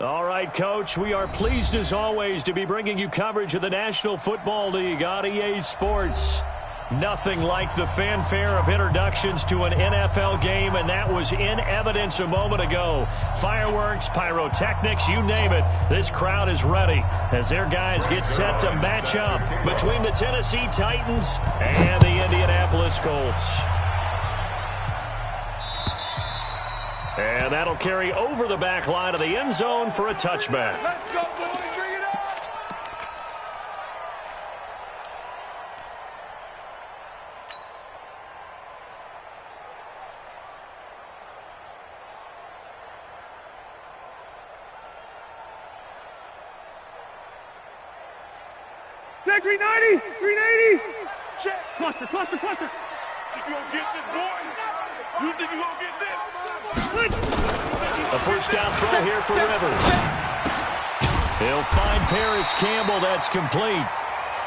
All right, Coach, we are pleased as always to be bringing you coverage of the National Football League on EA Sports. Nothing like the fanfare of introductions to an NFL game, and that was in evidence a moment ago. Fireworks, pyrotechnics, you name it. This crowd is ready as their guys get set to match up between the Tennessee Titans and the Indianapolis Colts. And that'll carry over the back line of the end zone for a touchback. Let's go, boys. Bring it up. Check 390, 380. Check. Cluster. You gonna get this, boy? You think you gonna get this? A first down throw here for Rivers. He'll find Paris Campbell. That's complete.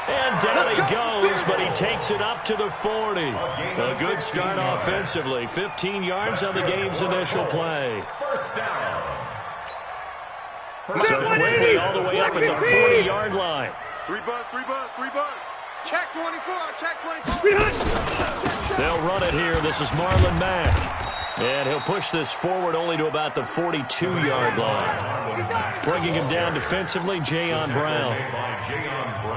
And down he goes, but he takes it up to the 40. A good start offensively. 15 yards on the game's initial play. First down. So quickly all the way up at the 40-yard line. Three buzz. Check 24, check 24. They'll run it here. This is Marlon Mack. And he'll push this forward only to about the 42-yard line. Bringing him down defensively, Jayon Brown.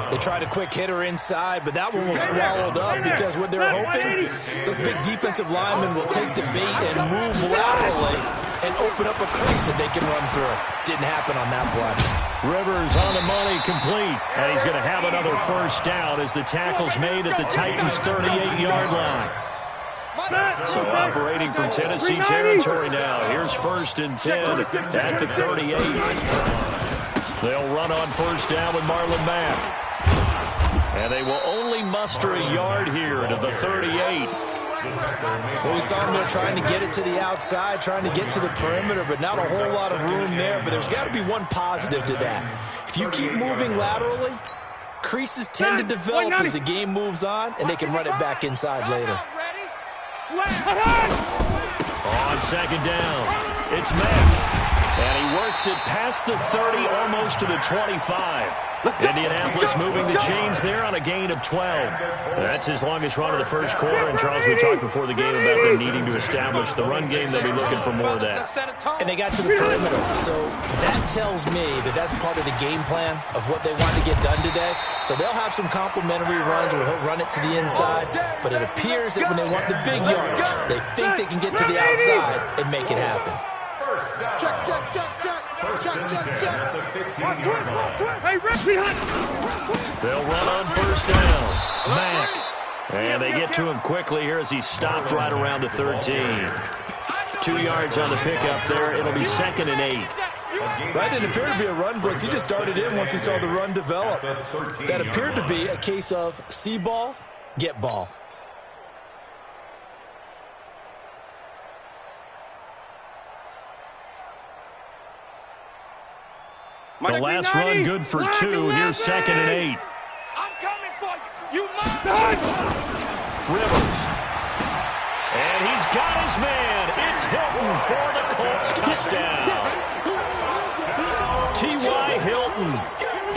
They tried a quick hitter inside, but that one was swallowed up because what they're hoping, those big defensive linemen will take the bait and move laterally and open up a crease that they can run through. Didn't happen on that play. Rivers on the money, complete. And he's going to have another first down as the tackle's made at the Titans' 38-yard line. So operating from Tennessee territory now. Here's 1st and 10 at the 38. They'll run on first down with Marlon Mack. And they will only muster a yard here to the 38. Well, we saw them there trying to get it to the outside, trying to get to the perimeter, but not a whole lot of room there. But there's got to be one positive to that. If you keep moving laterally, creases tend to develop as the game moves on, and they can run it back inside later. On second down, it's Mack. And he works it past the 30, almost to the 25. Indianapolis moving the chains there on a gain of 12. That's his longest run of the first quarter. And, Charles, we talked before the game about them needing to establish the run game. They'll be looking for more of that. And they got to the perimeter. So that tells me that that's part of the game plan of what they want to get done today. So they'll have some complementary runs where he'll run it to the inside. But it appears that when they want the big yardage, they think they can get to the outside and make it happen. Check. They'll run on first down. Mack. And they get to him quickly here as he stopped right around the 13. 2 yards on the pickup there. It'll be 2nd and 8. That didn't appear to be a run blitz. He just darted in once he saw the run develop. That appeared to be a case of see ball, get ball. The last run good for 2. Here's 2nd and 8. I'm coming for you. You must. Rivers. And he's got his man. It's Hilton for the Colts touchdown. T.Y. Hilton,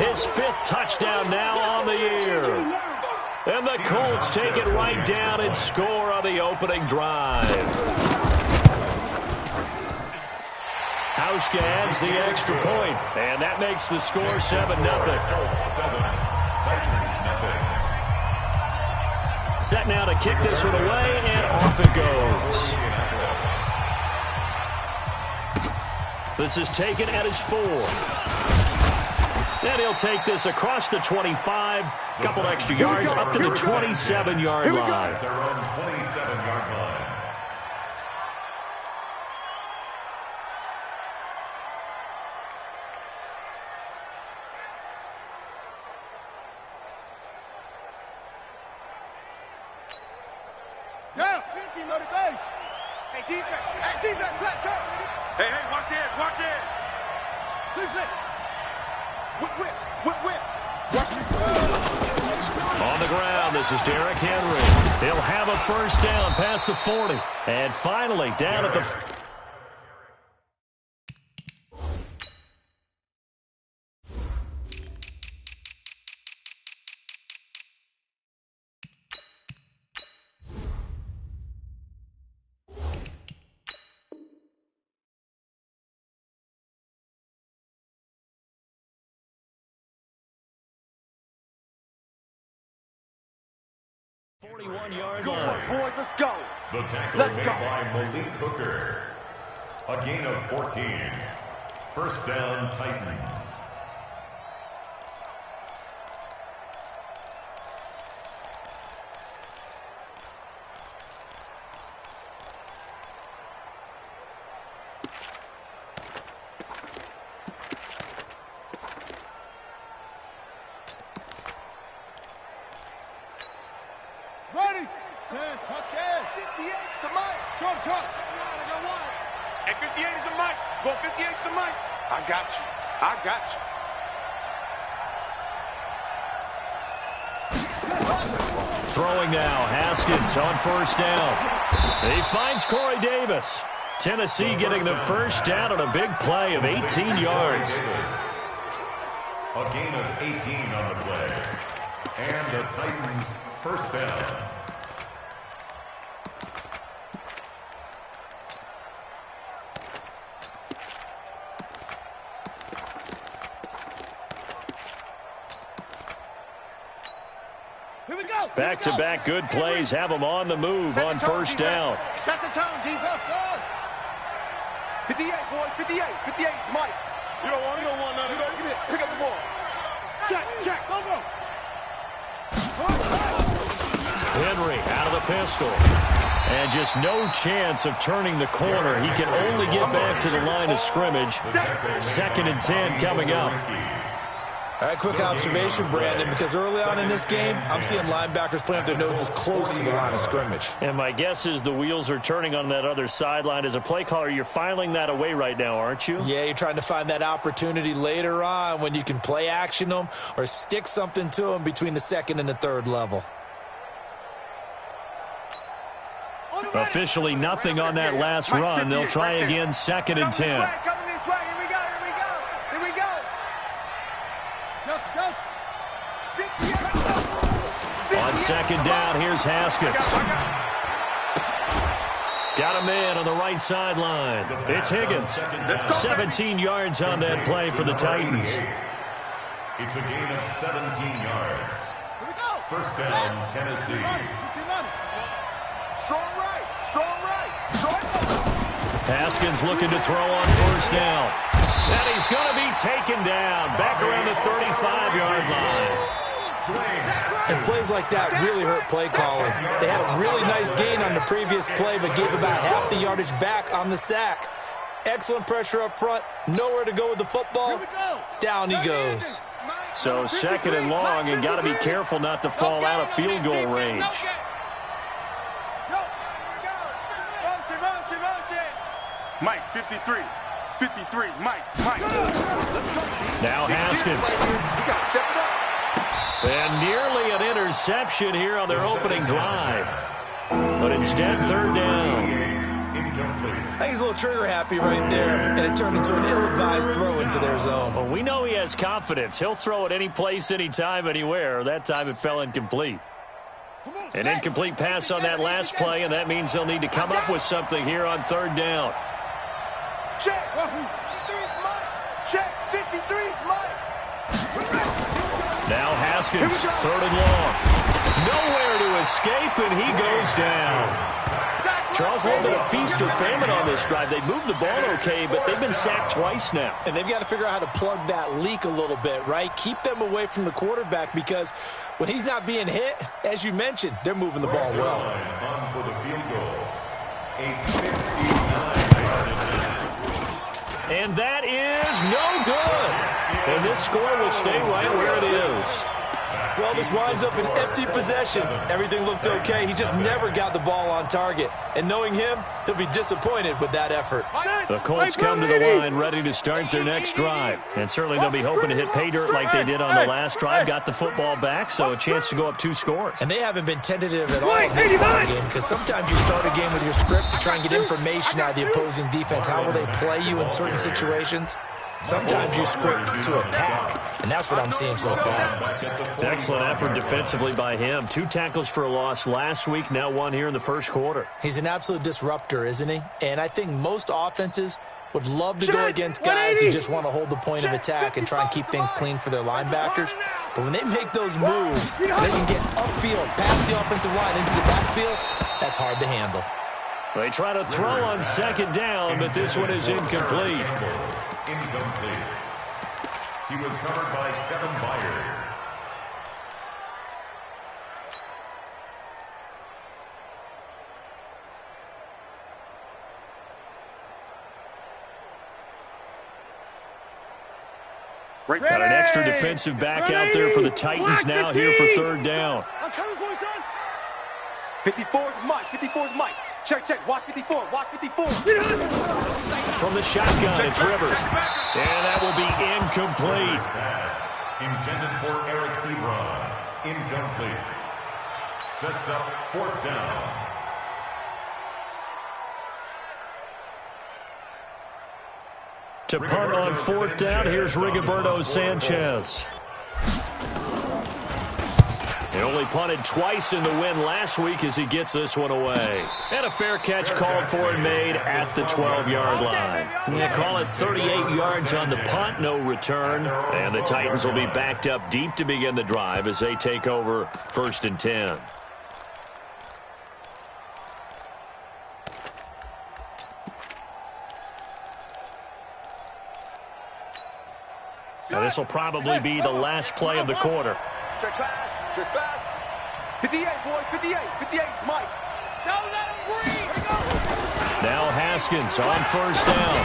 his 5th touchdown now on the year. And the Colts take it right down and score on the opening drive. Hauschka adds the extra point, and that makes the score 7-0. Set now to kick this one away, and off it goes. This is taken at his 4. And he'll take this across the 25, couple extra yards, up to the 27-yard line. They're on 27-yard line. Motivation. Hey, defense, let's go. Hey, watch it. Whip. Watch it. On the ground, this is Derrick Henry. He'll have a first down past the 40. And finally, down at the 41-yard Good line. work, boys. Let's go. The tackle Let's made go. by Malik Hooker. A gain of 14. First down, Titans. Ready. 10, touchdown. 58 to Mike. Trump. And 58 is the mic. Go 58 is the mic. I got you. I got you. Throwing now, Haskins on first down. He finds Corey Davis. Tennessee getting the first down on a big play of 18 yards. A gain of 18 on the play. And the Titans first down. Here we go. Back-to-back good plays have them on the move on first down. Set the tone, defense. Go. 58, boys. 58. 58 is Mike. You don't want none of that. Pick up the ball. Check. Go. Henry out of the pistol. And just no chance of turning the corner. He can only get back to the line of scrimmage. 2nd and 10 coming up. All right, quick observation, Brandon, because early on in this game, I'm seeing linebackers playing with their noses close to the line of scrimmage. And my guess is the wheels are turning on that other sideline. As a play caller, you're filing that away right now, aren't you? Yeah, you're trying to find that opportunity later on when you can play action them or stick something to them between the 2nd and the 3rd level. Officially nothing on that last run. They'll try again, 2nd and 10. Coming this way. Here we go. Go. 58. On 2nd down, here's Haskins. Got a man on the right sideline. It's Higgins. 17 yards on that play for the Titans. It's a gain of 17 yards. Here we go. First down, Tennessee. Strong right. Haskins looking to throw on first down. And he's going to be taken down back around the 35-yard line. And plays like that really hurt play calling. They had a really nice gain on the previous play, but gave about half the yardage back on the sack. Excellent pressure up front. Nowhere to go with the football. Down he goes. So 2nd and long, and got to be careful not to fall out of field goal range. Motion. Mike, 53. Mike. Now Haskins. And nearly an interception here on their opening drive. But instead, 3rd down. I think he's a little trigger happy right there, and it turned into an ill-advised throw into their zone. Well, we know he has confidence. He'll throw it any place, anytime, anywhere. That time it fell incomplete. An incomplete pass on that last play, and that means they'll need to come up with something here on 3rd down. Check. 53's Mike. Check. 53's Mike. Now Haskins, 3rd and long. Nowhere to escape, and he goes down. Charles, a little bit of feast or famine on this drive. They moved the ball okay, but they've been sacked twice now. And they've got to figure out how to plug that leak a little bit, right? Keep them away from the quarterback, because when he's not being hit, as you mentioned, they're moving the ball well. On for the field goal. And that is no good. And this score will stay right where it is. Well, this winds up in empty possession. Everything looked okay. He just never got the ball on target. And knowing him, he'll be disappointed with that effort. The Colts come to the line ready to start their next drive. And certainly they'll be hoping to hit pay dirt like they did on the last drive. Got the football back, so a chance to go up 2 scores. And they haven't been tentative at all in this ball game, because sometimes you start a game with your script to try and get information out of the opposing defense. How will they play you in certain situations? Sometimes you script to attack, and that's what I'm seeing so far. Excellent effort defensively by him. 2 tackles for a loss last week, now 1 here in the first quarter. He's an absolute disruptor, isn't he? And I think most offenses would love to go against guys who just want to hold the point of attack and try and keep things clean for their linebackers. But when they make those moves, and they can get upfield, past the offensive line into the backfield, that's hard to handle. They try to throw on second down, but this one is incomplete. Incomplete. He was covered by Kevin Byard. Got an extra defensive back out there for the Titans now here for third down. I'm coming for you, son. 54 is Mike. 54 is Mike. Check, check. Watch 54. Watch 54. From the shotgun, it's Rivers. And that will be incomplete. Pass intended for Eric Ebron. Incomplete. Sets up fourth down. To punt on fourth down, here's Rigoberto Sanchez. He only punted twice in the win last week as he gets this one away. And a fair catch called for and made at the 12-yard line. They call it 38 yards on the punt, no return. And the Titans will be backed up deep to begin the drive as they take over 1st and 10. Now this will probably be the last play of the quarter. Check pass. Check pass. 58, boys. 58. 58 is Mike. Don't let him breathe. Now Haskins on first down.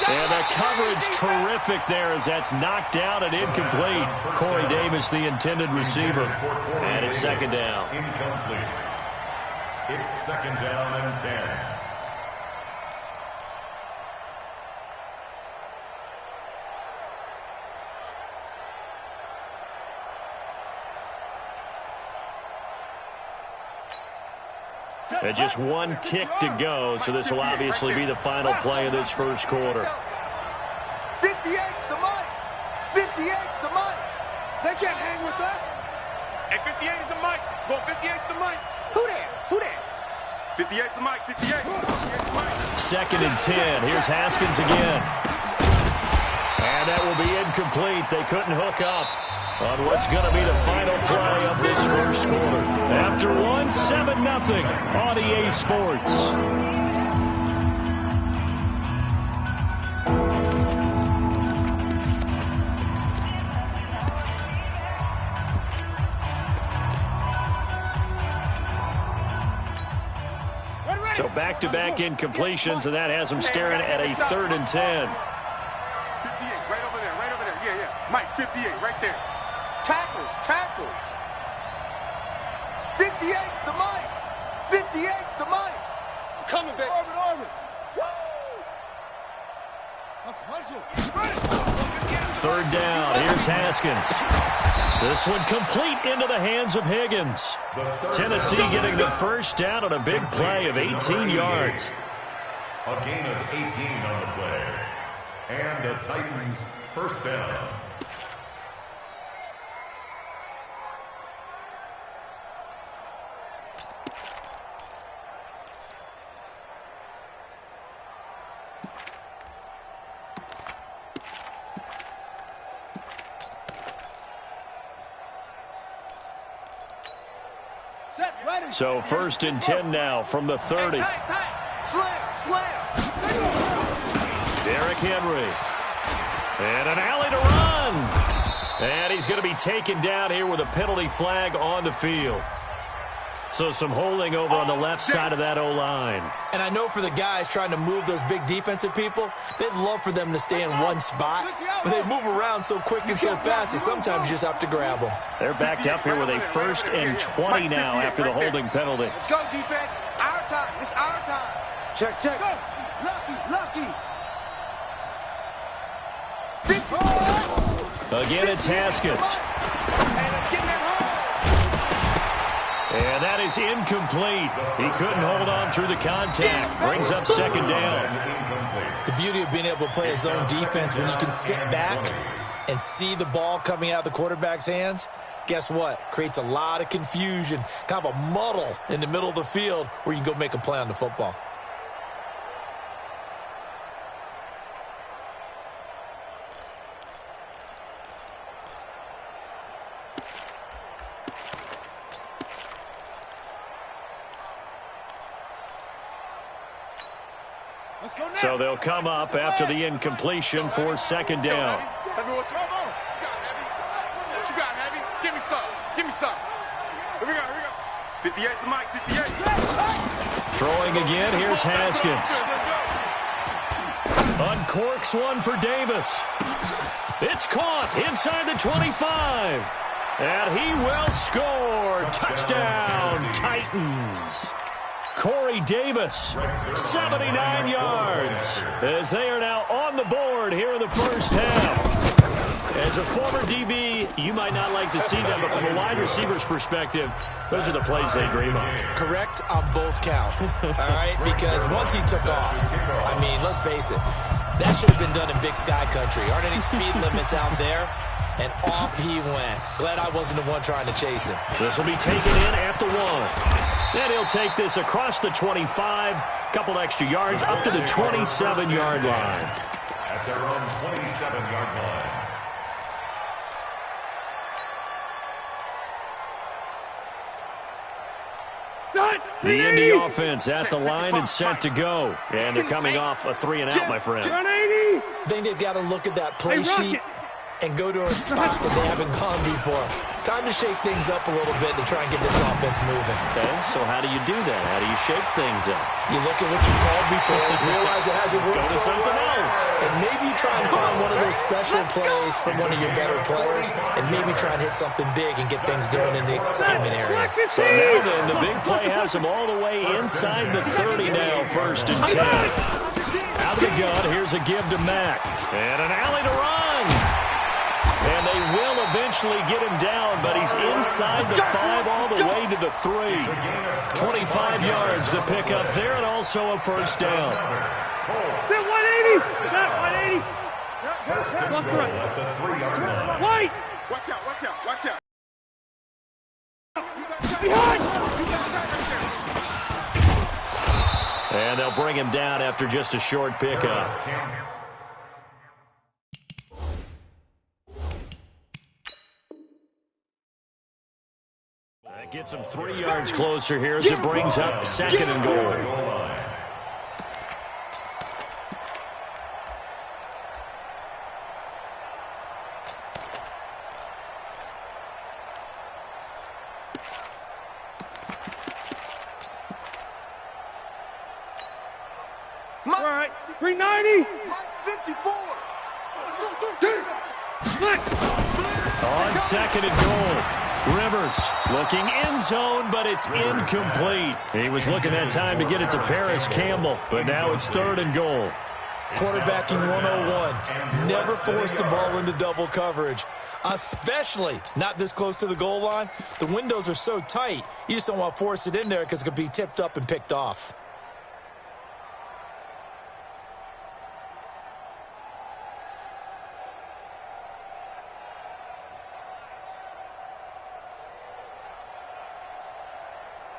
And the coverage terrific there as that's knocked out and incomplete. Corey Davis, the intended receiver. And it's second down. Incomplete. It's second down and 10. And just one tick to go, so this will obviously be the final play of this first quarter. 58's the Mike. 58's the Mike. They can't hang with us. Hey, 58 is the Mike. Go 58's the Mike. Who that? Who that? 58's the Mike. 58. 58's the Mike. 2nd and 10. Here's Haskins again. And that will be incomplete. They couldn't hook up on what's going to be the final play of this first quarter. After one, 7-0 on EA Sports. So back-to-back incompletions, and that has them staring at a 3rd and 10. 58, right over there, right over there. Yeah, yeah. Mike, 58, right there. Tackles, tackles. 58's the Mike. 58's the Mike. I'm coming, baby. Orbit. Woo! Third down. Here's Haskins. This one complete into the hands of Higgins. Tennessee getting the first down on a big play of 18 yards. A gain of 18 on the play. And the Titans first down. So 1st and 10 now from the 30. Slam. Derrick Henry. And an alley to run. And he's going to be taken down here with a penalty flag on the field. So some holding over on the left side of that O-line. And I know for the guys trying to move those big defensive people, they'd love for them to stay in one spot, but they move around so quick and so fast that sometimes you just have to grab them. They're backed up here with a 1st and 20 now after the holding penalty. Let's go, defense. Our time. It's our time. Check. Go. Lucky. Again, it's Haskins. Hey, let's get that home. And that is incomplete. He couldn't hold on through the contact. Brings up second down. The beauty of being able to play a zone defense when you can sit back and see the ball coming out of the quarterback's hands, guess what? Creates a lot of confusion, kind of a muddle in the middle of the field where you can go make a play on the football. So they'll come up after the incompletion for second down. What you got, Heavy? Give me some. Give me some. Here we go. 58 to Mike. 58. Throwing again. Here's Haskins. Uncorks one for Davis. It's caught inside the 25. And he will score. Touchdown, Titans. Corey Davis, 79 yards, as they are now on the board here in the first half. As a former DB, you might not like to see that, but from a wide receiver's perspective, those are the plays they dream of. Correct on both counts, all right? Because once he took off, I mean, let's face it, that should have been done in Big Sky Country. Aren't any speed limits out there? And off he went. Glad I wasn't the one trying to chase him. This will be taken in at the 1. Then he'll take this across the 25, couple extra yards up to the 27-yard line. At their own 27-yard line. The Indy offense at the line and set to go. And they're coming off a 3-and-out, my friend. I think they've got to look at that play sheet and go to a spot that they haven't gone before. Time to shake things up a little bit to try and get this offense moving. Okay, so how do you do that? How do you shake things up? You look at what you called before, realize it hasn't worked. Go to something else. And maybe you try and find one of those special plays from one of your better players, and maybe try and hit something big and get things going in the excitement area. So now then, the big play has them all the way inside the 30 now, 1st and 10. Out of the gun, here's a give to Mack. And an alley to run. And they will eventually get him down, but he's inside the 5 all the way to the 3. 25 yards to pick up there, and also a first down. 180! 180! Left right. White! Watch out. Behind! And they'll bring him down after just a short pickup. That gets him 3 yards closer here as it brings up 2nd and goal. All right, 390! 54! On 2nd and goal. Rivers looking end zone, but it's incomplete. He was looking that time to get it to Paris Campbell, but now it's 3rd and goal. Quarterbacking 101. Never force the ball into double coverage, especially not this close to the goal line. The windows are so tight, you just don't want to force it in there because it could be tipped up and picked off.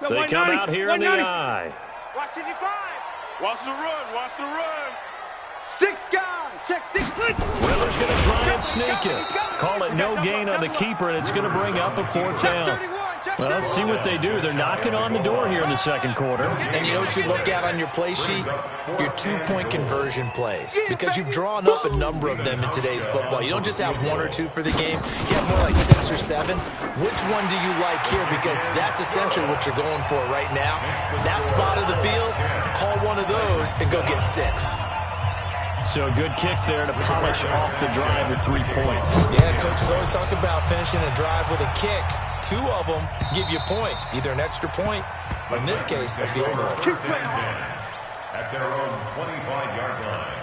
They come out here in the eye. Watch 85! Watch the run. 6 guys. Check 6. Miller's going to try and sneak it. Call it no gain on the keeper, and it's going to bring up a 4th down. Well, let's see what they do. They're knocking on the door here in the 2nd quarter. And you know what you look at on your play sheet? Your 2-point conversion plays. Because you've drawn up a number of them in today's football. You don't just have 1 or 2 for the game. You have more like 6 or 7. Which one do you like here? Because that's essentially what you're going for right now. That spot of the field, call one of those and go get 6. So a good kick there to polish off the drive with 3 points. Yeah, coaches always talk about finishing a drive with a kick. 2 of them give you points, either an extra point or, in this case, a field goal. At their own 25-yard line.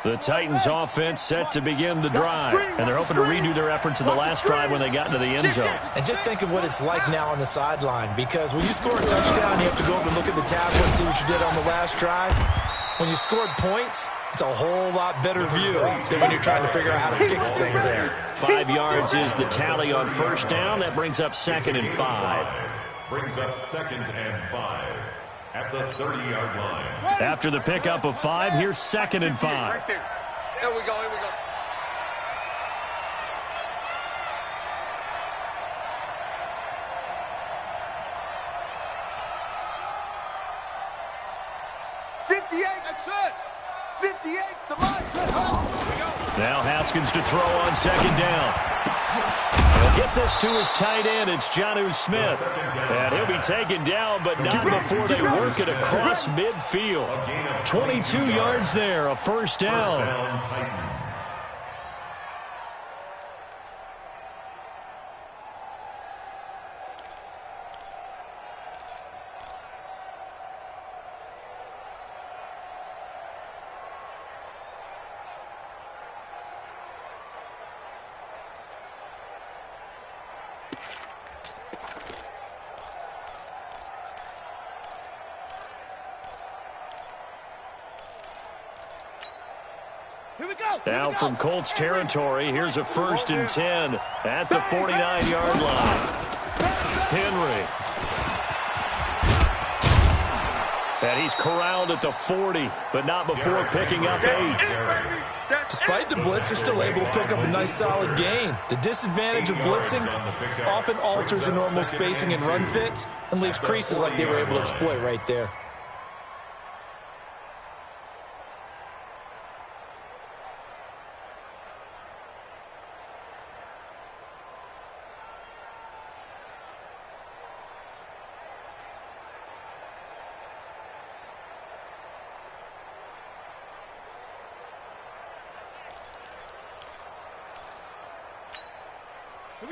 The Titans offense set to begin the drive, and they're hoping to redo their efforts in the last drive when they got into the end zone. And just think of what it's like now on the sideline, because when you score a touchdown, you have to go over and look at the tablet and see what you did on the last drive. When you scored points, it's a whole lot better view than when you're trying to figure out how to fix things there. 5 yards is the tally on 1st down. That brings up 2nd and 5. Brings up 2nd and 5. At the 30-yard line. After the pickup of 5, here's 2nd and 5. Here we go, here we go. That's it. 58's the mark. Now Haskins to throw on second down. He'll get this to his tight end. It's Jonnu Smith. And he'll be taken down, but not before they work it across midfield. 22 yards there, a first down. Now from Colts territory, here's a 1st and 10 at the 49-yard line. Henry. And he's corralled at the 40, but not before picking up 8. Despite the blitz, they're still able to pick up a nice, solid gain. The disadvantage of blitzing often alters the normal spacing and run fits and leaves creases like they were able to exploit right there.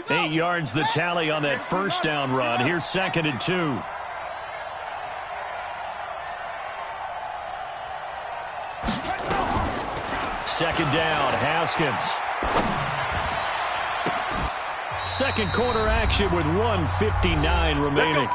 Eight yards the tally on that first down run. Here's 2nd and 2. Second down, Haskins. Second quarter action with 1:59 remaining.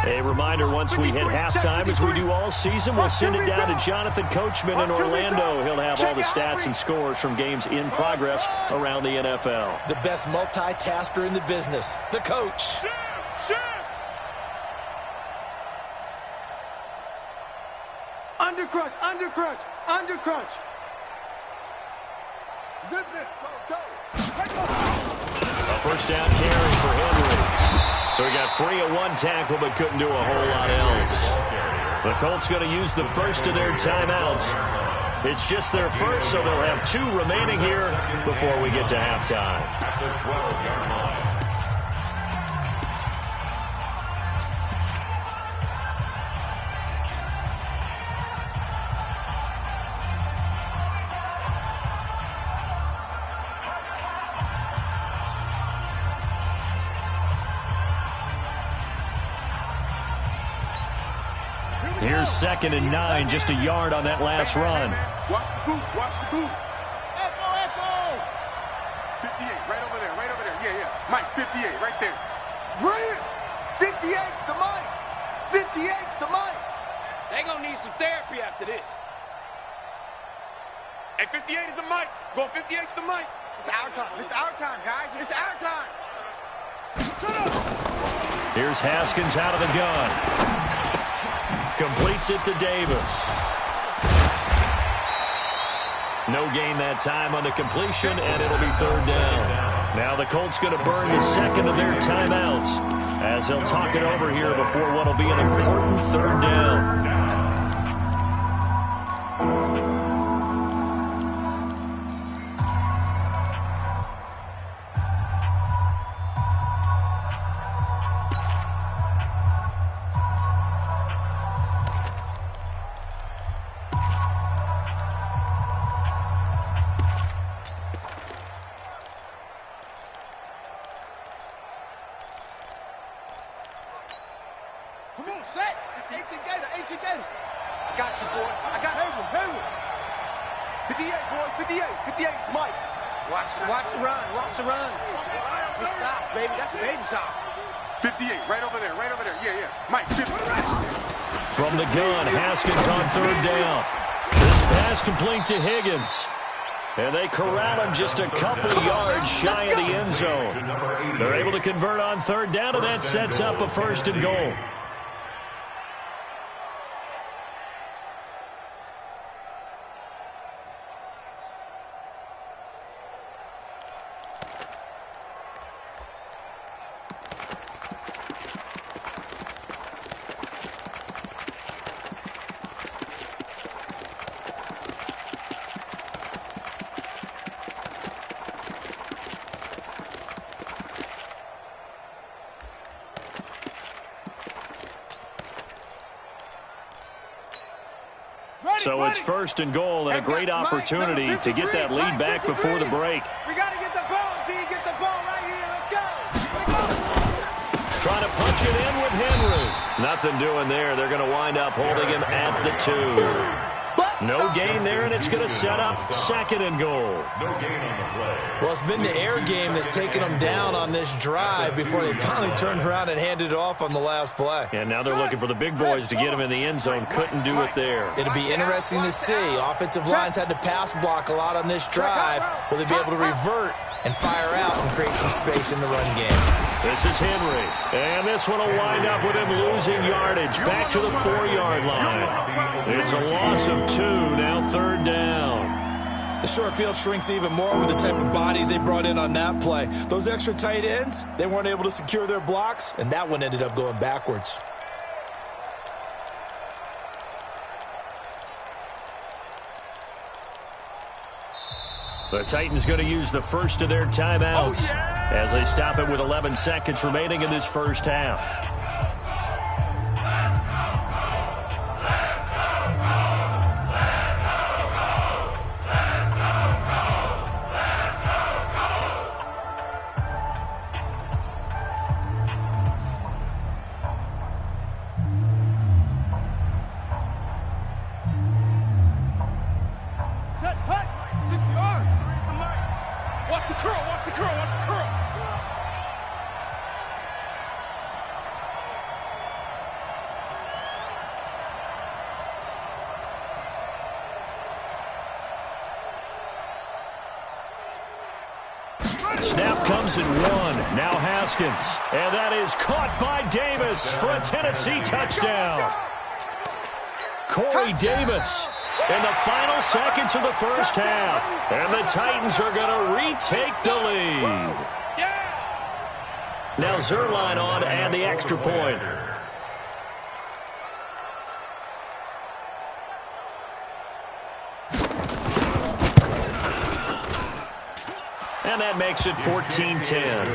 A reminder, once we hit halftime, as we do all season, we'll send it down to Jonathan Coachman in Orlando. He'll have all the stats and scores from games in progress around the NFL. The best multitasker in the business, the coach. Undercrunch, undercrunch, undercrunch. Zip it. Go. A first down carry for Henry. So he got free of one tackle but couldn't do a whole lot else. The Colts going to use the first of their timeouts. It's just their first, so they'll have 2 remaining here before we get to halftime. At the 12-yard line. Here's 2nd and 9, just a yard on that last run. Watch the boot. Watch the boot. Echo. 58, right over there. Yeah. Mike, 58, right there. Bring it. 58's the Mike. 58's the Mike. They gonna need some therapy after this. Hey, 58 is the Mike. Go 58's the Mike. It's our time. It's our time, guys. It's our time. Shut up. Here's Haskins out of the gun. Completes it to Davis. No gain that time on the completion, and it'll be 3rd down. Now the Colts going to burn the second of their timeouts as they'll talk it over here before what will be an important 3rd down. Come on, set. 18 Gator. I got you, boy. I got Hayward. 58, boys. 58 is Mike. Watch the run. It's south, baby. That's baby south. 58, right over there. Yeah. Mike, 50. From the gun, Haskins on 3rd down. This Pass complete to Higgins. And they corral him just a couple yards shy of the end zone. They're able to convert on third down, and that sets up a 1st and goal. So it's 1st and goal and a great opportunity to get that lead back before the break. We got to get the ball, D. Get the ball right here. Let's go. Trying to punch it in with Henry. Nothing doing there. They're going to wind up holding him at the 2. No gain there, and it's going to set up 2nd and goal. No gain on the play. Well, it's been the air game that's taken them down on this drive before they finally turned around and handed it off on the last play. And now they're looking for the big boys to get him in the end zone. Couldn't do it there. It'll be interesting to see. Offensive lines had to pass block a lot on this drive. Will they be able to revert and fire out and create some space in the run game? This is Henry. And this one will wind up with him losing yardage back to the 4-yard line. It's a loss of 2, now 3rd down. The short field shrinks even more with the type of bodies they brought in on that play. Those extra tight ends, they weren't able to secure their blocks, and that one ended up going backwards. The Titans going to use the first of their timeouts as they stop it with 11 seconds remaining in this first half. Set, hut, 60 yard. Watch the curl, watch the curl, watch the curl. Snap comes in 1. Now Haskins. And that is caught by Davis for a Tennessee touchdown. Corey Davis in the final seconds of the first half. And the Titans are going to retake the lead. Now Zerline on and the extra point. And that makes it 14-10.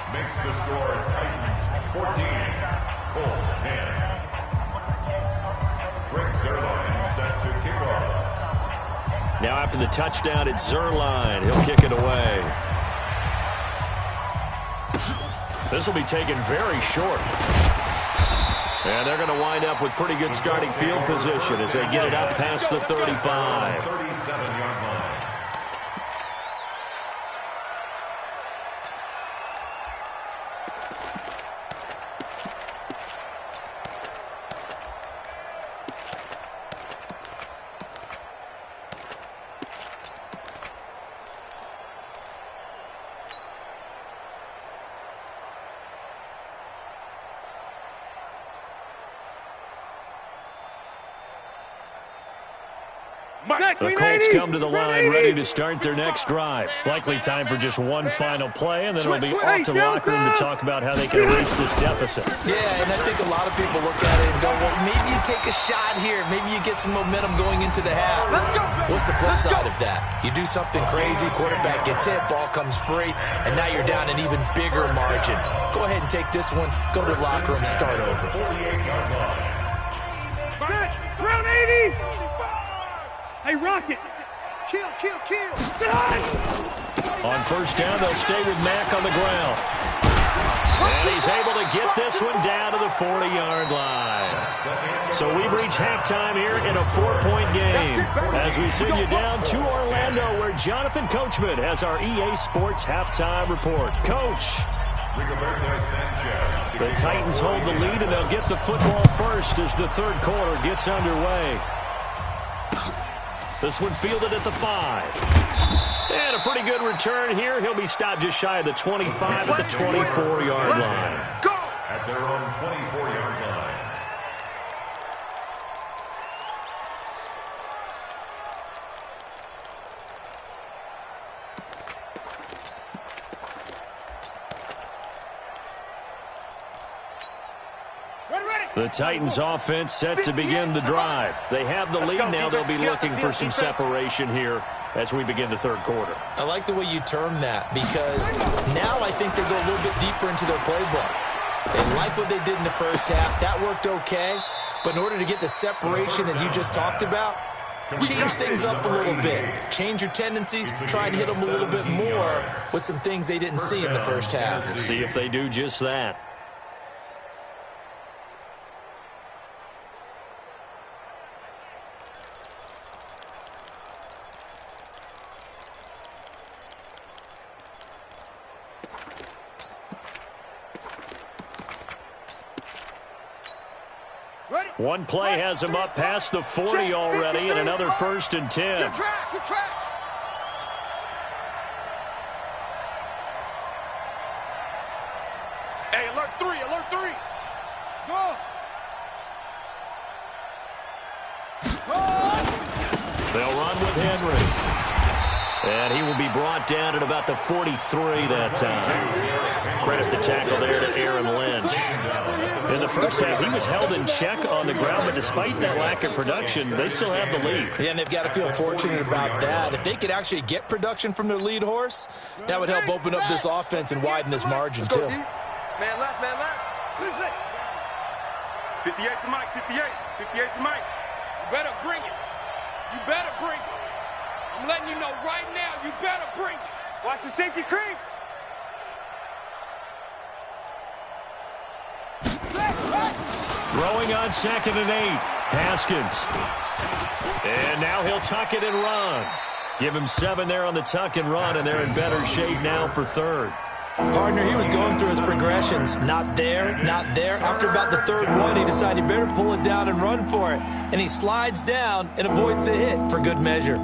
Makes the score Titans 14, Colts 10. Greg Zerline set to kick off. Now after the touchdown, it's Zerline. He'll kick it away. This will be taken very short. And they're going to wind up with pretty good starting field position as they get it up past the 35. 37-yard line. The Colts come to the line ready to start their next drive. Likely time for just one final play, and then it'll be off to the locker room to talk about how they can erase this deficit. Yeah, and I think a lot of people look at it and go, well, maybe you take a shot here. Maybe you get some momentum going into the half. What's the flip side of that? You do something crazy, quarterback gets hit, ball comes free, and now you're down an even bigger margin. Go ahead and take this one, go to the locker room, start over. 48-yard line. Round 80. Hey, Rocket. Kill. On first down, they'll stay with Mack on the ground. And he's able to get this one down to the 40-yard line. So we've reached halftime here in a 4-point game as we send you down to Orlando, where Jonathan Coachman has our EA Sports halftime report. Coach. The Titans hold the lead, and they'll get the football first as the third quarter gets underway. This one fielded at the 5. And a pretty good return here. He'll be stopped just shy of the 25 at the 24-yard line. Go! At their own 24-yard line. The Titans offense set to begin the drive. They have the lead now. They'll be looking for some separation here as we begin the third quarter. I like the way you term that, because now I think they go a little bit deeper into their playbook. They like what they did in the first half. That worked okay. But in order to get the separation that you just talked about, change things up a little bit. Change your tendencies. Try and hit them a little bit more with some things they didn't see in the first half. See if they do just that. One play has him up past the 40 already, and another 1st and 10. Good track, good track. Hey, alert 3, alert 3. Go. They'll run with Henry. And he will be brought down at about the 43 that time. Credit the tackle there to Aaron Lynch. In the first half, he was held in check on the ground, but despite that lack of production, they still have the lead. Yeah, and they've got to feel fortunate about that. If they could actually get production from their lead horse, that would help open up this offense and widen this margin, too. Man left, man left. 58 to Mike, 58. 58 to Mike. You better bring it. You better bring it. I'm letting you know right now, you better bring it. Watch the safety creep. Throwing on 2nd and 8. Haskins. And now he'll tuck it and run. Give him 7 there on the tuck and run, and they're in better shape now for 3rd. Partner, he was going through his progressions. Not there, not there. After about the 3rd one, he decided he better pull it down and run for it. And he slides down and avoids the hit for good measure.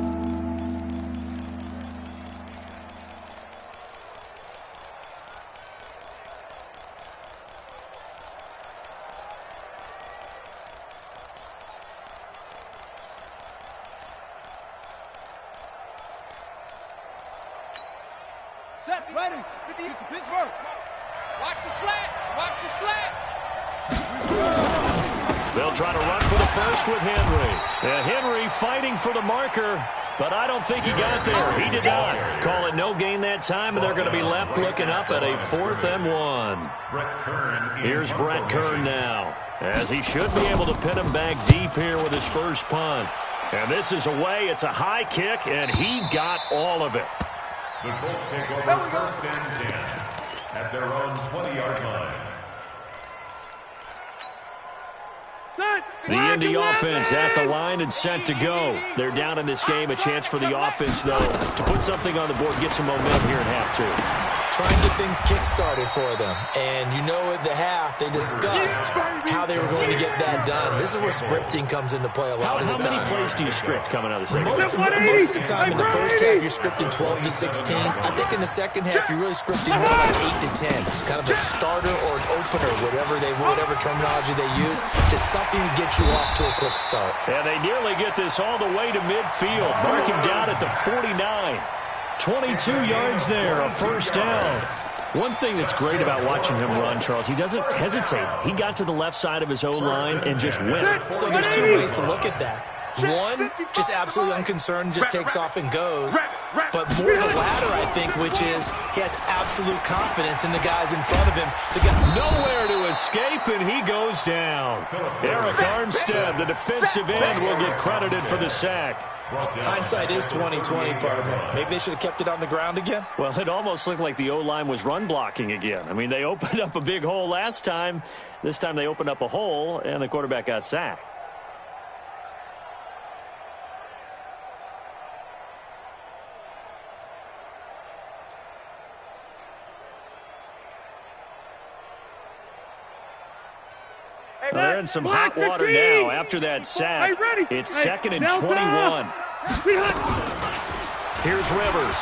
Set, ready. 50 to Pittsburgh. Watch the slant. Watch the slant. They'll try to run for the first with Henry. Henry fighting for the marker, but I don't think he got there. He did not. Call it no gain that time, and they're going to be left looking up at a 4th and 1. Here's Brett Kern now, as he should be able to pin him back deep here with his first punt. And this is away. It's a high kick, and he got all of it. The Colts take over 1st and 10 at their own 20-yard line. The Indy offense at the line and set to go. They're down in this game. A chance for the offense, though, to put something on the board, get some momentum here in half 2. Try and get things kick-started for them. And you know at the half, they discussed how they were going to get that done. This is where scripting comes into play a lot of the time. How many plays do you script coming out of the second half? Most of the time in the first half, you're scripting 12 to 16. I think in the second half, you're really scripting more like 8 to 10. Kind of a starter or an opener, whatever terminology they use. Just something to get you off to a quick start. And they nearly get this all the way to midfield. Mark him down at the 49. 22 yards there, a 1st down. One thing that's great about watching him run, Charles, he doesn't hesitate. He got to the left side of his O-line and just went. So there's 2 ways to look at that. One, just absolutely unconcerned, just takes off and goes. But more the latter, I think, which is he has absolute confidence in the guys in front of him. Nowhere to escape, and he goes down. Eric Armstead, the defensive end, will get credited for the sack. Hindsight is 20/20, partner. Maybe they should have kept it on the ground again. Well, it almost looked like the O-line was run blocking again. I mean, they opened up a big hole last time. This time they opened up a hole, and the quarterback got sacked. They're in some hot water now after that sack. It's 2nd and 21. Here's Rivers.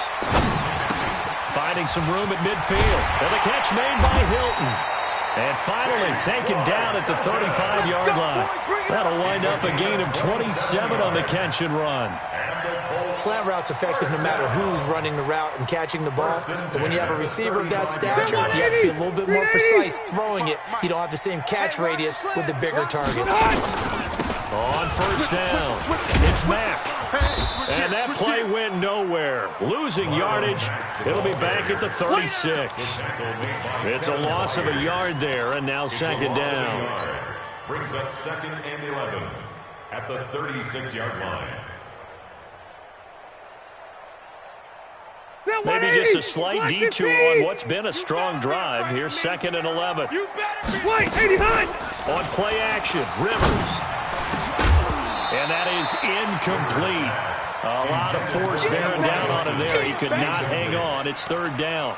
Finding some room at midfield. And the catch made by Hilton. And finally taken down at the 35-yard line. That'll wind up a gain of 27 on the catch and run. Slant route's effective no matter who's running the route and catching the ball. But when you have a receiver of that stature, you have to be a little bit more precise throwing it. You don't have the same catch radius with the bigger targets. On first down, it's Mack. And that play went nowhere. Losing yardage. It'll be back at the 36. It's a loss of a yard there, and now second down. Brings up 2nd and 11 at the 36-yard line. Maybe just a slight detour on what's been a strong drive. Here's 2nd and 11. On play action, Rivers. And that is incomplete. A lot of force bearing down on him there. He could not hang on. It's third down.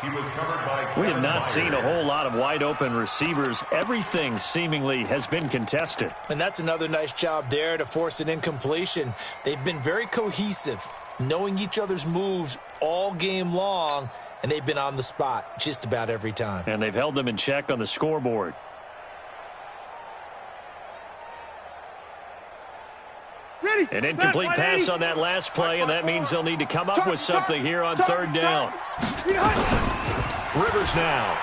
We have not seen a whole lot of wide-open receivers. Everything seemingly has been contested. And that's another nice job there to force an incompletion. They've been very cohesive, knowing each other's moves all game long, and they've been on the spot just about every time. And they've held them in check on the scoreboard. An incomplete pass on that last play, and that means they'll need to come up with something here on third down. Rivers now.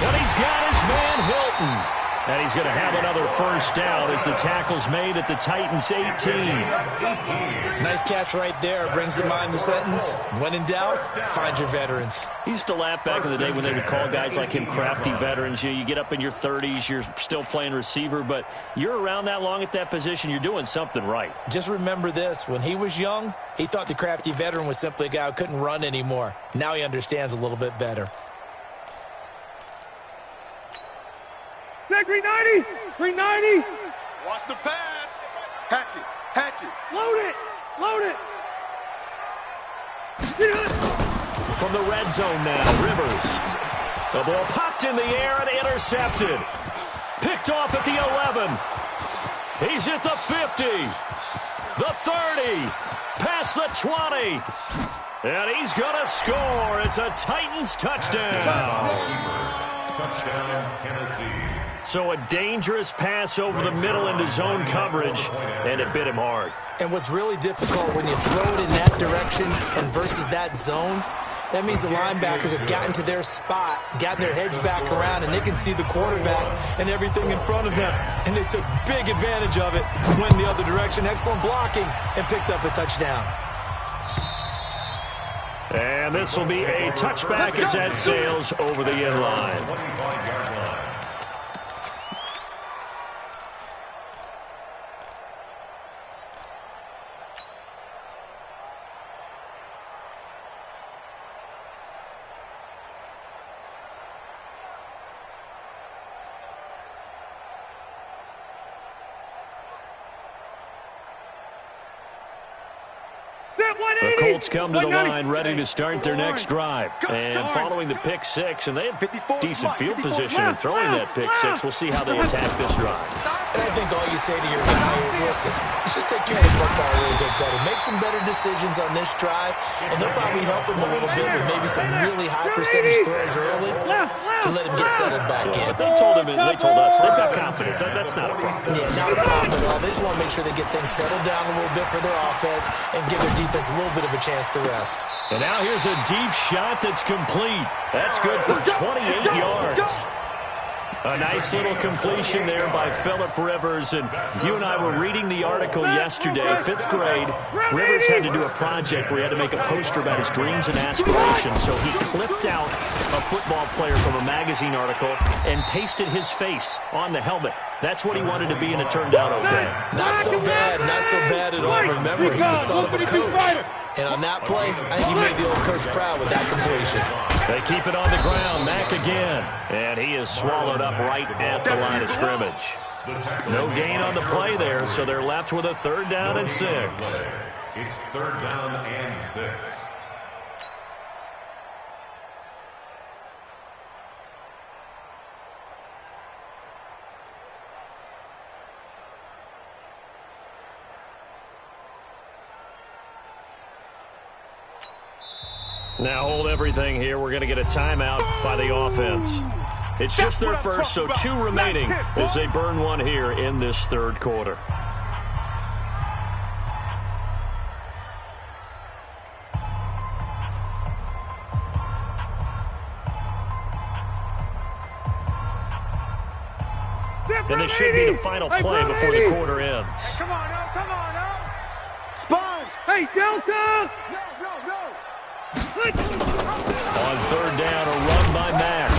And he's got his man Hilton. And he's going to have another first down as the tackle's made at the Titans' 18. Nice catch right there. Brings to mind the sentence, when in doubt, find your veterans. He used to laugh back in the day when they would call guys like him crafty veterans. You get up in your 30s, you're still playing receiver, but you're around that long at that position, you're doing something right. Just remember this. When he was young, he thought the crafty veteran was simply a guy who couldn't run anymore. Now he understands a little bit better. Green 90! Green 90! Watch the pass. Hatchet. Hatchet. Load it! Load it! From the red zone now, Rivers. The ball popped in the air and intercepted. Picked off at the 11. He's at the 50. The 30. Past the 20. And he's going to score. It's a Titans touchdown. Touchdown, Tennessee. So a dangerous pass over the middle into zone coverage, and it bit him hard. And what's really difficult when you throw it in that direction and versus that zone, that means the linebackers have gotten to their spot, gotten their heads back around, and they can see the quarterback and everything in front of them. And they took big advantage of it, went in the other direction, excellent blocking, and picked up a touchdown. And this will be a touchback as that sails over the end line. 25-yard line. The Colts come to the line ready to start their next drive. And following the pick six, and they have decent field position in throwing that pick six. We'll see how they attack this drive. And I think all you say to your guy is, listen, let's just take care of the football a little bit better. Make some better decisions on this drive, and they'll probably help him a little bit with maybe some really high percentage throws early to let him get settled back in. They told us they've got confidence. That's not a problem. Yeah, not a problem at all. They just want to make sure they get things settled down a little bit for their offense and give their defense a little bit of a chance to rest. And now here's a deep shot that's complete. That's good for 28 yards. A nice little completion there by Phillip Rivers. And you and I were reading the article yesterday, 5th grade. Rivers had to do a project where he had to make a poster about his dreams and aspirations. So he clipped out a football player from a magazine article and pasted his face on the helmet. That's what he wanted to be, and it turned out okay. Not so bad at all. Remember, he's the son of a coach. And on that play, I think he made the old coach proud with that completion. They keep it on the ground. Mack again. And he is swallowed up right at the line of scrimmage. No gain on the play there, so they're left with a 3rd down and 6. It's 3rd down and 6. Now hold everything here. We're going to get a timeout by the offense. It's just their first, so 2 remaining as they burn one here in this third quarter. And this should be the final play before the quarter ends. Hey, come on now, come on now. Sponge. Hey, Delta! No. On third down, a run by Mack.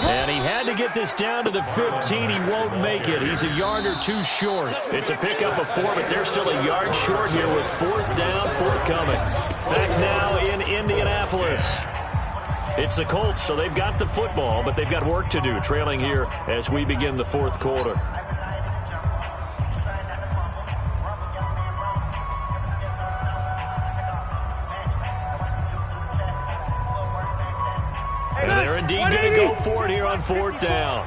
And he had to get this down to the 15. He won't make it. He's a yard or 2 short. It's a pickup of 4, but they're still a yard short here with 4th down forthcoming. Back now in Indianapolis. It's the Colts, so they've got the football, but they've got work to do, trailing here as we begin the fourth quarter. And they're indeed going to go for it here on 4th down.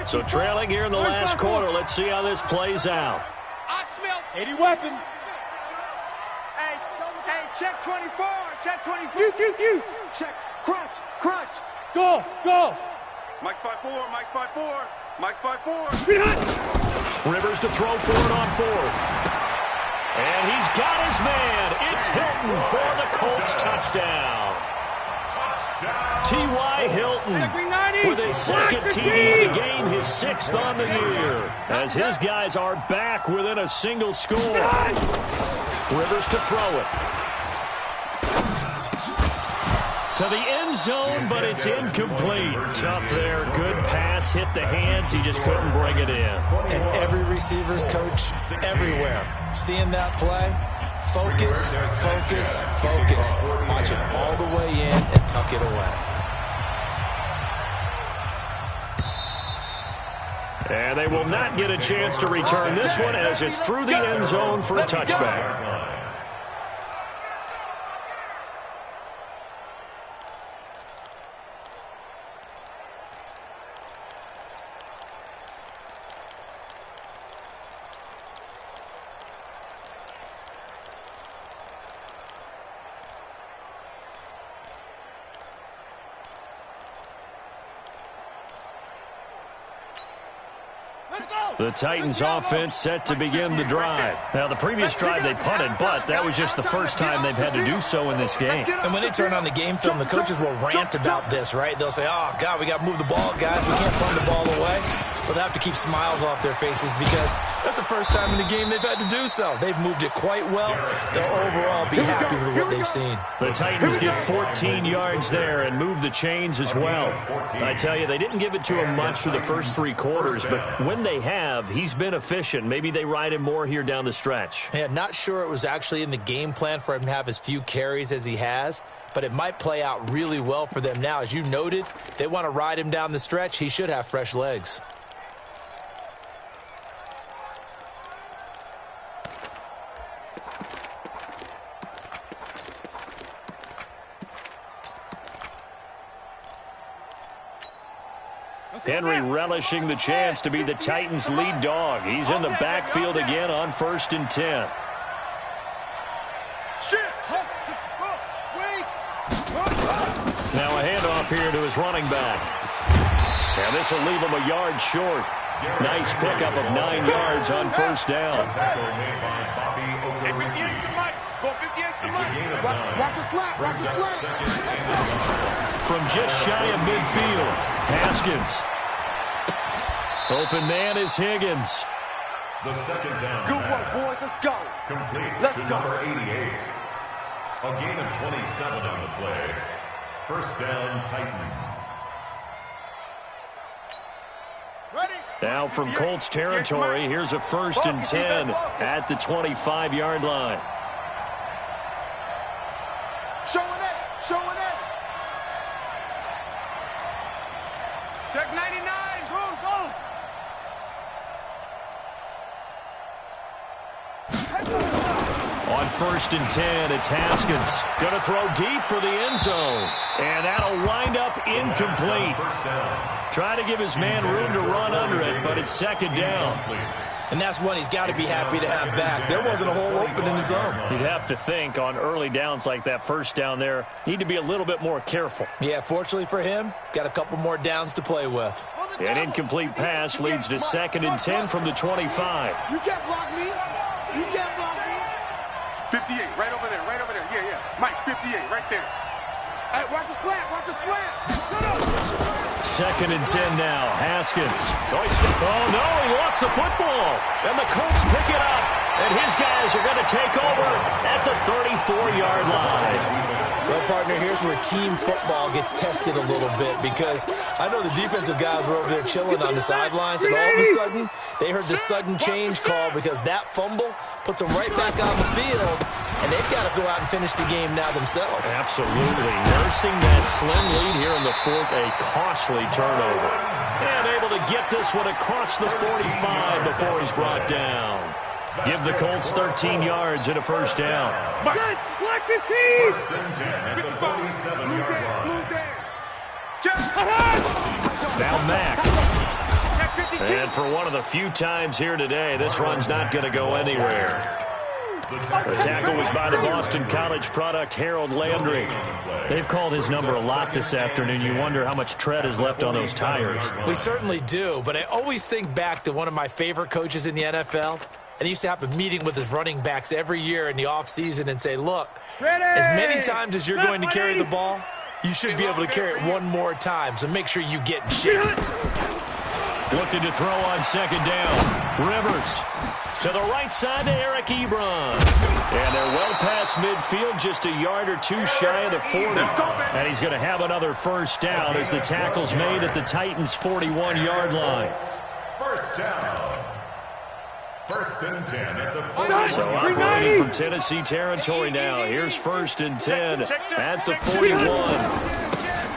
So trailing here in the last quarter. Let's see how this plays out. I smell 80 weapon. Hey, check 24. Check 24. You. Check. Crunch. Go. Mike's 5-4. Mike's 5-4. Mike's 5-4. Rivers to throw for it on 4th. And he's got his man. It's Hilton for the Colts touchdown. T.Y. Hilton with his 2nd TD of the game, his 6th on the year, as his guys are back within a single score. Rivers to throw it. To the end zone, but it's incomplete. Tough there. Good pass. Hit the hands. He just couldn't bring it in. And every receiver's coach everywhere. Seeing that play, focus. Watch it all the way in and tuck it away. And they will not get a chance to return this one as it's through the end zone for a touchback. The Titans offense set to begin the drive. Now, the previous drive they punted, but that was just the first time they've had to do so in this game. And when they turn on the game film, the coaches will rant about this, right? They'll say, oh, God, we got to move the ball, guys. We can't punt the ball away. But they have to keep smiles off their faces because that's the first time in the game they've had to do so. They've moved it quite well. They'll overall be happy with what they've seen. The Titans get 14 yards there and move the chains as well. I tell you, they didn't give it to him much for the first 3 quarters, but when they have, he's been efficient. Maybe they ride him more here down the stretch. Yeah, not sure it was actually in the game plan for him to have as few carries as he has, but it might play out really well for them now. As you noted, they want to ride him down the stretch. He should have fresh legs. Henry relishing the chance to be the Titans' lead dog. He's in the backfield again on 1st and 10. Now a handoff here to his running back. And this will leave him a yard short. Nice pickup of 9 yards on 1st down. Watch the slap. From just shy of midfield, Haskins. Open man is Higgins. The 2nd down. Good work, boys. Let's go. Complete Let's to go. number 88. A gain of 27 on the play. 1st down, Titans. Ready? Now from Colts territory, here's a 1st and 10 at the 25-yard line. Showing it. Check 99. Go. On 1st and 10, it's Haskins. Going to throw deep for the end zone. And that'll wind up incomplete. Trying to give his man room to run under it, but it's 2nd down. And that's one he's got to be happy to have back. There wasn't a hole open in the zone. You'd have to think on early downs like that first down there, need to be a little bit more careful. Yeah, fortunately for him, got a couple more downs to play with. An incomplete pass leads to 2nd and 10 from the 25. You can't block me. You can't block me. 58, right over there, right over there. Yeah, yeah. Mike, 58, right there. Hey, watch the slant, watch the slant. Shut up. 2nd and 10 now. Haskins. Oh, no, he lost the football. And the Colts pick it up. And his guys are going to take over at the 34-yard line. Well, partner, here's where team football gets tested a little bit because I know the defensive guys were over there chilling on the sidelines, and all of a sudden, they heard the sudden change call because that fumble puts them right back on the field, and they've got to go out and finish the game now themselves. Absolutely. Nursing that slim lead here in the fourth, a costly turnover. And able to get this one across the 45 before he's brought down. Give the Colts 13 yards and a first down. First and 10 at the 47-yard line. Now Mack. And for one of the few times here today, this run's not going to go anywhere. The tackle was by the Boston College product, Harold Landry. They've called his number a lot this afternoon. You wonder how much tread is left on those tires. We certainly do, but I always think back to one of my favorite coaches in the NFL. And he used to have a meeting with his running backs every year in the offseason and say, look, as many times as you're going to carry the ball, you should be able to carry it one more time, so make sure you get in shape. Looking to throw on 2nd down. Rivers to the right side to Eric Ebron. And they're well past midfield, just a yard or two shy of the 40. And he's going to have another first down as the tackle's made at the Titans' 41-yard line. First down. 1st and 10 at the 41. So operating from Tennessee territory now. Here's 1st and 10 at the 41.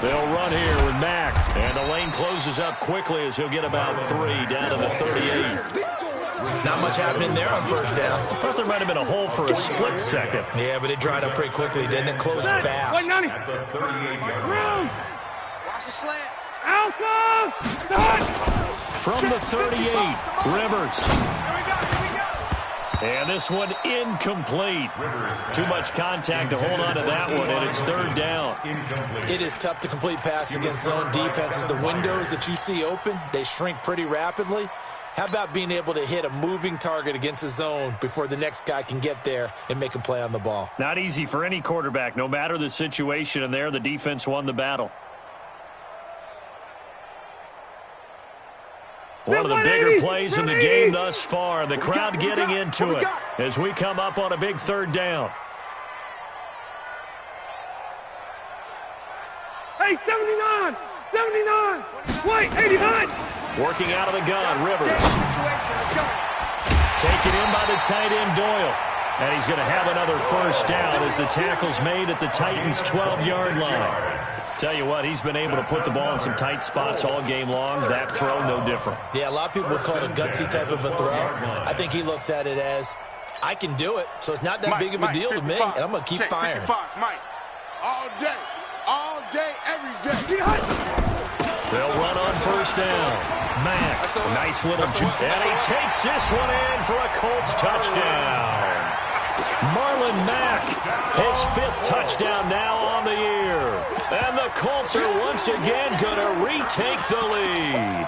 They'll run here with Mack. And the lane closes up quickly as he'll get about 3 down to the 38. Not much happening there on first down. I thought there might have been a hole for a split second. Yeah, but it dried up pretty quickly, didn't it? Closed fast. At the 38-yard line. Watch the slant. From the 38, Rivers. And this one incomplete. Too much contact to hold on to that one, and it's 3rd down. It is tough to complete passes against zone defenses. The windows that you see open, they shrink pretty rapidly. How about being able to hit a moving target against a zone before the next guy can get there and make a play on the ball? Not easy for any quarterback, no matter the situation, and there the defense won the battle. One of the bigger plays in the game thus far. The crowd getting into it as we come up on a big 3rd down. Hey, 79! 79! Wait, 89! Working out of the gun, Rivers. Taken in by the tight end, Doyle. And he's going to have another first down as the tackle's made at the Titans' 12-yard line. Tell you what, he's been able to put the ball in some tight spots all game long. That throw, no different. Yeah, a lot of people would call it a gutsy type of a throw. I think he looks at it as, I can do it, so it's not that big of a deal to me, and I'm going to keep firing. 55, Mike. All day, every day. They'll run on first down. Mack, nice little jump. And he takes this one in for a Colts touchdown. Marlon Mack, his 5th touchdown now on the year. And the Colts are once again going to retake the lead.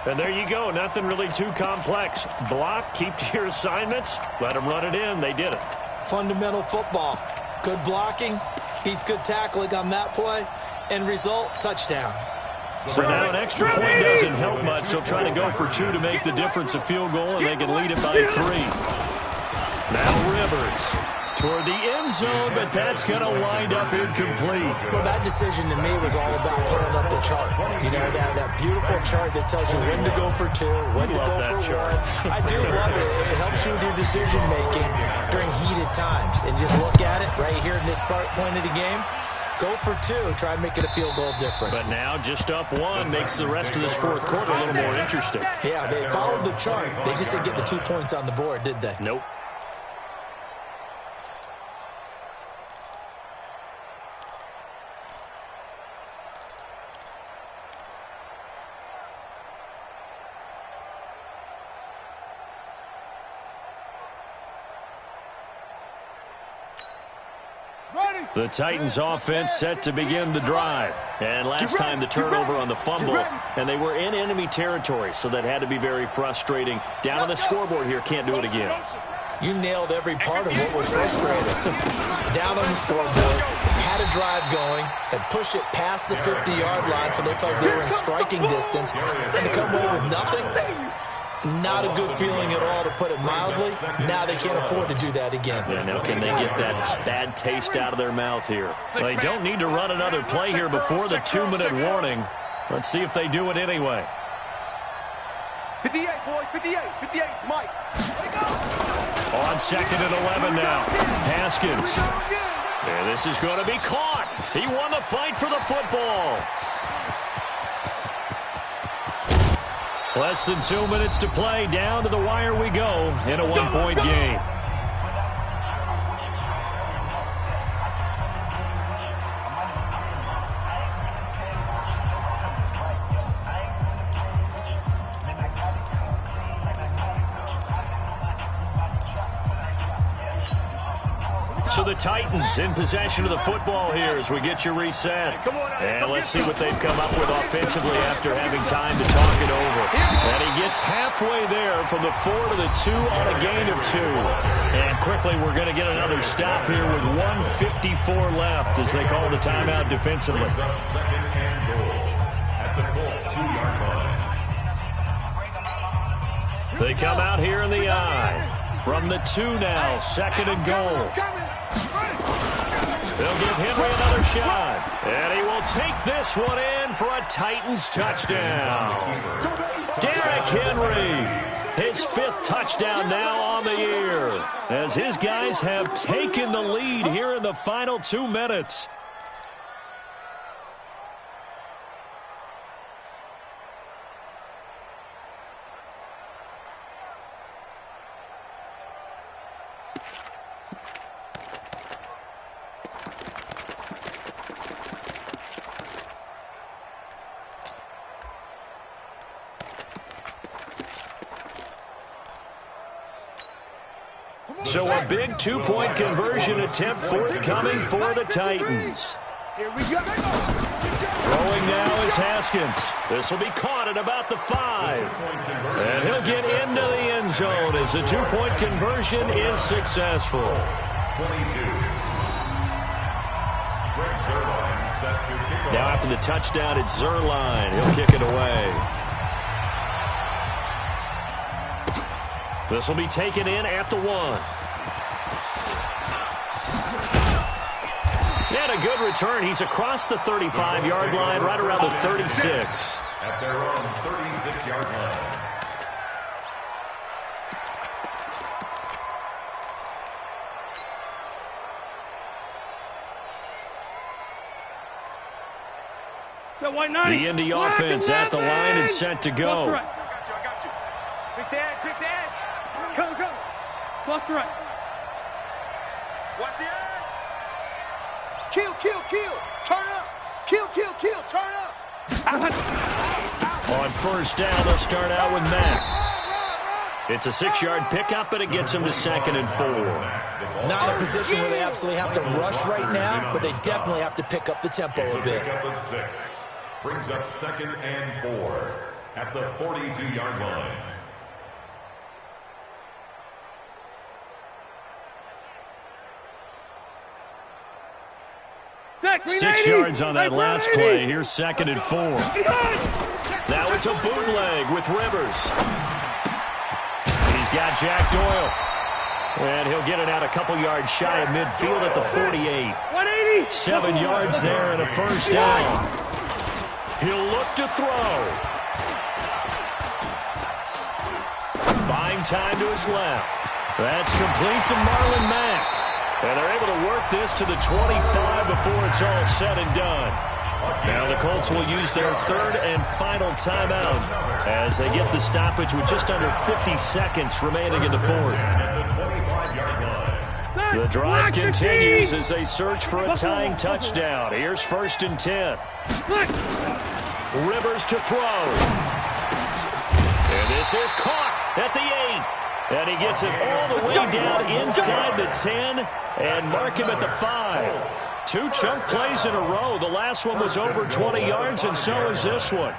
And there you go. Nothing really too complex. Block, keep to your assignments, let them run it in. They did it. Fundamental football. Good blocking, beats good tackling on that play, and result, touchdown. So now an extra point doesn't help much. They'll try to go for 2 to make the difference a field goal, and they can lead it by 3. Now Rivers toward the end zone, but that's going to wind up incomplete. Well, that decision to me was all about pulling up the chart. You know, that beautiful chart that tells you when to go for 2, when to go for 1. I do love it. It helps you with your decision-making during heated times. And just look at it right here in this point of the game. Go for 2, try and make it a field goal difference. But now just up 1 makes the rest of this 4th quarter a little more interesting. Yeah, they followed the chart. They just didn't get the 2 points on the board, did they? Nope. The Titans offense set to begin the drive. And last time the turnover on the fumble, and they were in enemy territory, so that had to be very frustrating. Down on the scoreboard here, can't do it again. You nailed every part of what was frustrating. Down on the scoreboard, had a drive going, had pushed it past the 50-yard line so they felt they were in striking distance, and to come away with nothing, not a good feeling at all, to put it mildly. Now they can't afford to do that again. Yeah, now can they get that bad taste out of their mouth here? They don't need to run another play here before the 2-minute warning. Let's see if they do it anyway. 58, boys, 58, 58, Mike. On 2nd and 11 now. Haskins. And this is going to be caught. He won the fight for the football. Less than 2 minutes to play. Down to the wire we go in a one-point game. So the Titans in possession of the football here as we get you reset. And let's see what they've come up with offensively after having time to talk it over. And he gets halfway there from the 4 to the 2 on a gain of 2. And quickly we're going to get another stop here with 1:54 left as they call the timeout defensively. Second and goal at the Colts 2-yard line. They come out here in the eye. From the 2 now, 2nd and goal. They'll give Henry another shot. And he will take this one in for a Titans touchdown. Derrick Henry, his 5th touchdown now on the year, as his guys have taken the lead here in the final 2 minutes. So a big 2-point conversion attempt forthcoming for the Titans. Throwing now is Haskins. This will be caught at about the 5. And he'll get into the end zone as the 2-point conversion is successful. 22. Now after the touchdown, it's Zerline. He'll kick it away. This will be taken in at the 1. And a good return. He's across the 35-yard line, right around the 36. At their own 36-yard line. The Indy offense at the line and set to go. I got you. Quick the edge. Go. Left to right. Watch the edge. Kill. Turn up. Kill. Turn up. On first down, they'll start out with Mack. It's a 6-yard pickup, but it gets them to 2nd and 4. Not in a position where they absolutely have to rush right now, but they definitely have to pick up the tempo a bit. Pickup of 6. Brings up 2nd and 4 at the 42-yard line. Deck, 6 yards on that last play. Here's 2nd and 4. Now it's a bootleg with Rivers. He's got Jack Doyle. And he'll get it out a couple yards shy of midfield at the 48. 180. 7 yards there and a first down. He'll look to throw. Buying time to his left. That's complete to Marlon Mack. And they're able to work this to the 25 before it's all said and done. Now the Colts will use their 3rd and final timeout as they get the stoppage with just under 50 seconds remaining in the 4th. The drive continues as they search for a tying touchdown. Here's 1st and 10. Rivers to throw. And this is caught at the 8. And he gets it all the way down inside the 10 and mark him at the 5. 2 chunk plays in a row. The last one was over 20 yards, and so is this one.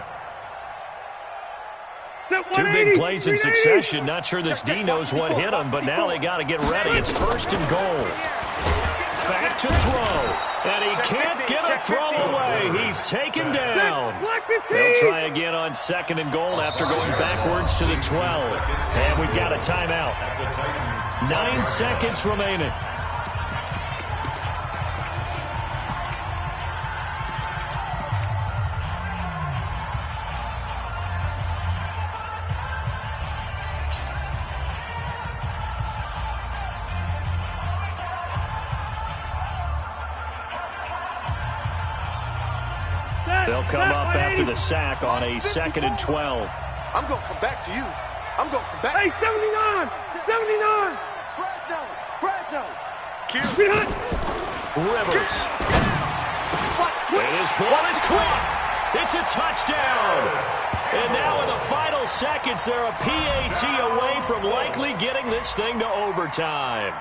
2 big plays in succession. Not sure this D knows what hit him, but now they got to get ready. It's 1st and goal. Back to throw. And he can't get a throw away. He's taken down. They'll try again on 2nd and goal after going backwards to the 12. And we've got a timeout. 9 seconds remaining. They'll come up after the sack on a 2nd and 12. I'm going to come back to you. I'm going to come back. Hey, 79! 79! Fresno! Kill. Rivers. And his ball is caught. It's a touchdown. And now in the final seconds, they're a PAT away from likely getting this thing to overtime.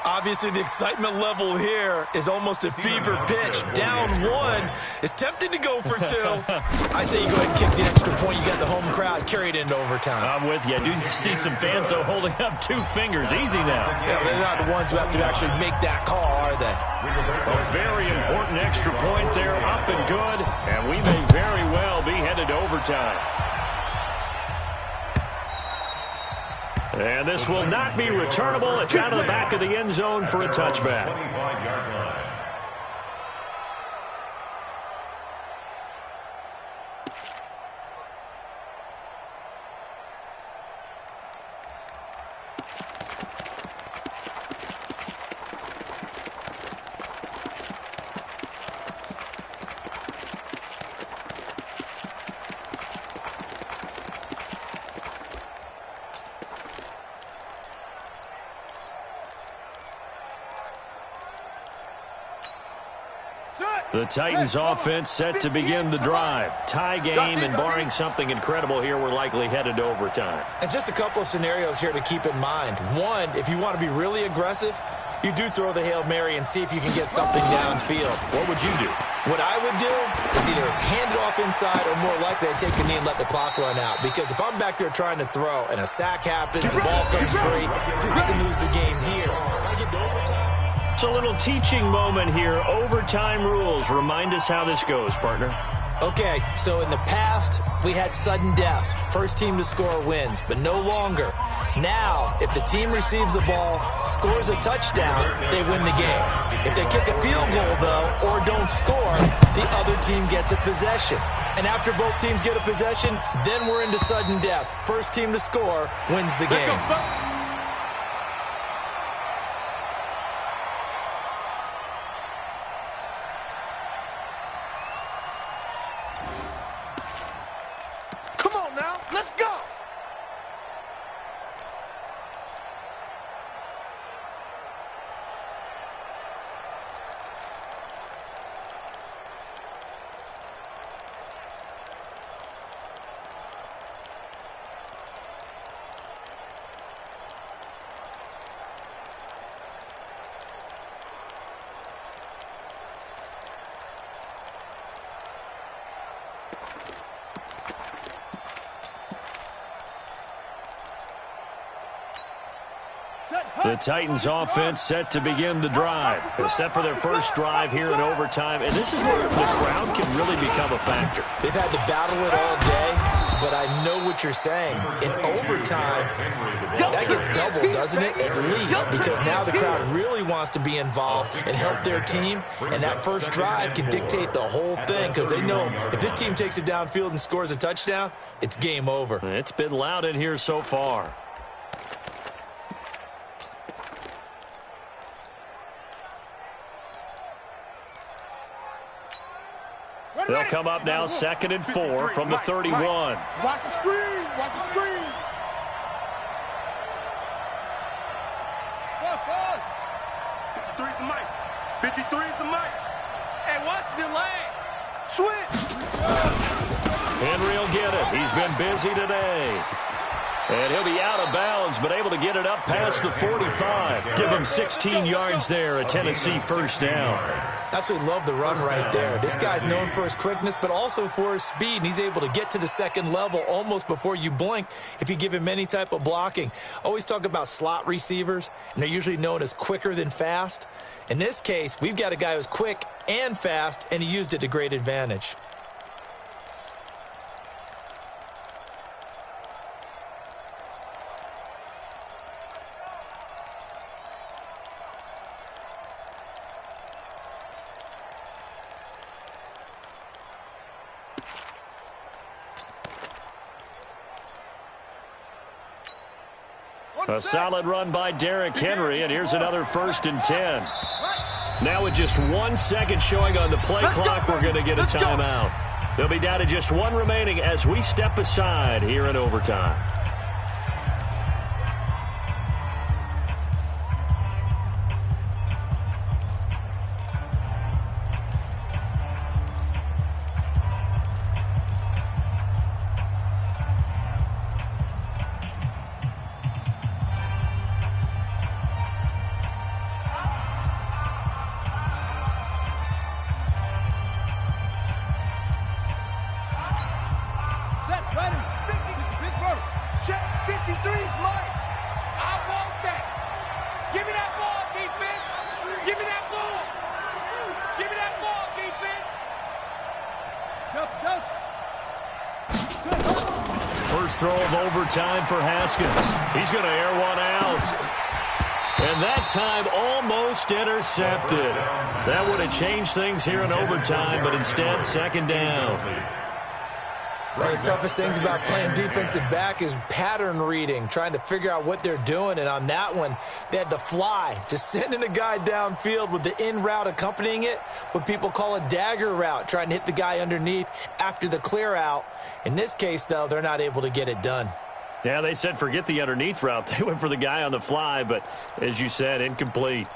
Obviously, the excitement level here is almost a fever pitch. Down 1. It's tempting to go for 2. I say you go ahead and kick the extra point. You got the home crowd. Carry it into overtime. I'm with you. I do see some fans, though, holding up 2 fingers. Easy now. Yeah, they're not the ones who have to actually make that call, are they? A very important extra point there. Up and good. And we may very well be headed to overtime. And this will not be returnable. It's out of the back of the end zone for a touchback. 25-yard line. The Titans offense set to begin the drive. Tie game, and barring something incredible here, we're likely headed to overtime. And just a couple of scenarios here to keep in mind. One, if you want to be really aggressive, you do throw the Hail Mary and see if you can get something downfield. What would you do? What I would do is either hand it off inside or more likely I take a knee and let the clock run out. Because if I'm back there trying to throw and a sack happens, the ball comes free, I can lose the game here. If I get to overtime. It's a little teaching moment here. Overtime rules. Remind us how this goes, partner. Okay, so in the past, we had sudden death. First team to score wins, but no longer. Now, if the team receives the ball, scores a touchdown, they win the game. If they kick a field goal, though, or don't score, the other team gets a possession. And after both teams get a possession, then we're into sudden death. First team to score wins the game. The Titans offense set to begin the drive. They're set for their first drive here in overtime, and this is where the crowd can really become a factor. They've had to battle it all day, but I know what you're saying. In overtime, that gets doubled, doesn't it? At least, because now the crowd really wants to be involved and help their team, and that first drive can dictate the whole thing because they know if this team takes it downfield and scores a touchdown, it's game over. It's been loud in here so far. They'll come up now 2nd and 4 from the 31. Watch the screen. Watch the screen. Fast. 53 is the mic. 53 is the mic. Hey, watch the lane. Switch. Henry will get it. He's been busy today. And he'll be out of bounds, but able to get it up past the 45. Give him 16 yards there, a Tennessee first down. Absolutely love the run right there. This guy's known for his quickness, but also for his speed, and he's able to get to the second level almost before you blink if you give him any type of blocking. Always talk about slot receivers, and they're usually known as quicker than fast. In this case, we've got a guy who's quick and fast, and he used it to great advantage. A solid run by Derrick Henry, and here's another 1st and 10. Now with just 1 second showing on the play clock, we're going to get a timeout. They'll be down to just 1 remaining as we step aside here in overtime. First throw of overtime for Haskins. He's going to air one out. And that time almost intercepted. That would have changed things here in overtime, but instead, 2nd down. One of the toughest things about playing defensive back is pattern reading, trying to figure out what they're doing. And on that one, they had the fly, just sending a guy downfield with the in route accompanying it, what people call a dagger route, trying to hit the guy underneath after the clear out. In this case, though, they're not able to get it done. Yeah, they said forget the underneath route. They went for the guy on the fly, but as you said, incomplete.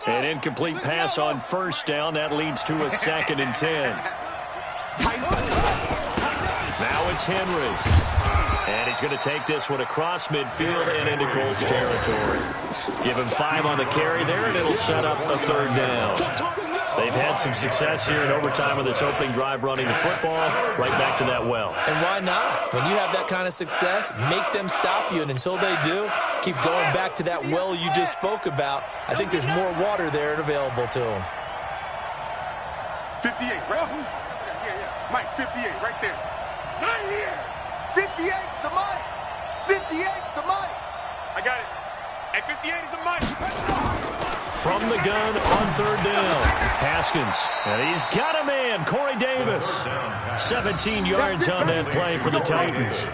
An incomplete pass on 1st down. That leads to a 2nd and 10. Now it's Henry. And he's going to take this one across midfield and into Colts territory. Give him 5 on the carry there, and it'll set up a 3rd down. They've had some success here in overtime with this opening drive running the football right back to that well. And why not? When you have that kind of success, make them stop you, and until they do, keep going back to that well you just spoke about. I think there's more water there and available to them. 58, right? Yeah. Mike, 58, right there. Not here. 58's the Mike. 58's the Mike. I got it. At 58 is the Mike. From the gun on 3rd down. Haskins. And he's got a man, Corey Davis. 17 yards on that play for the Titans.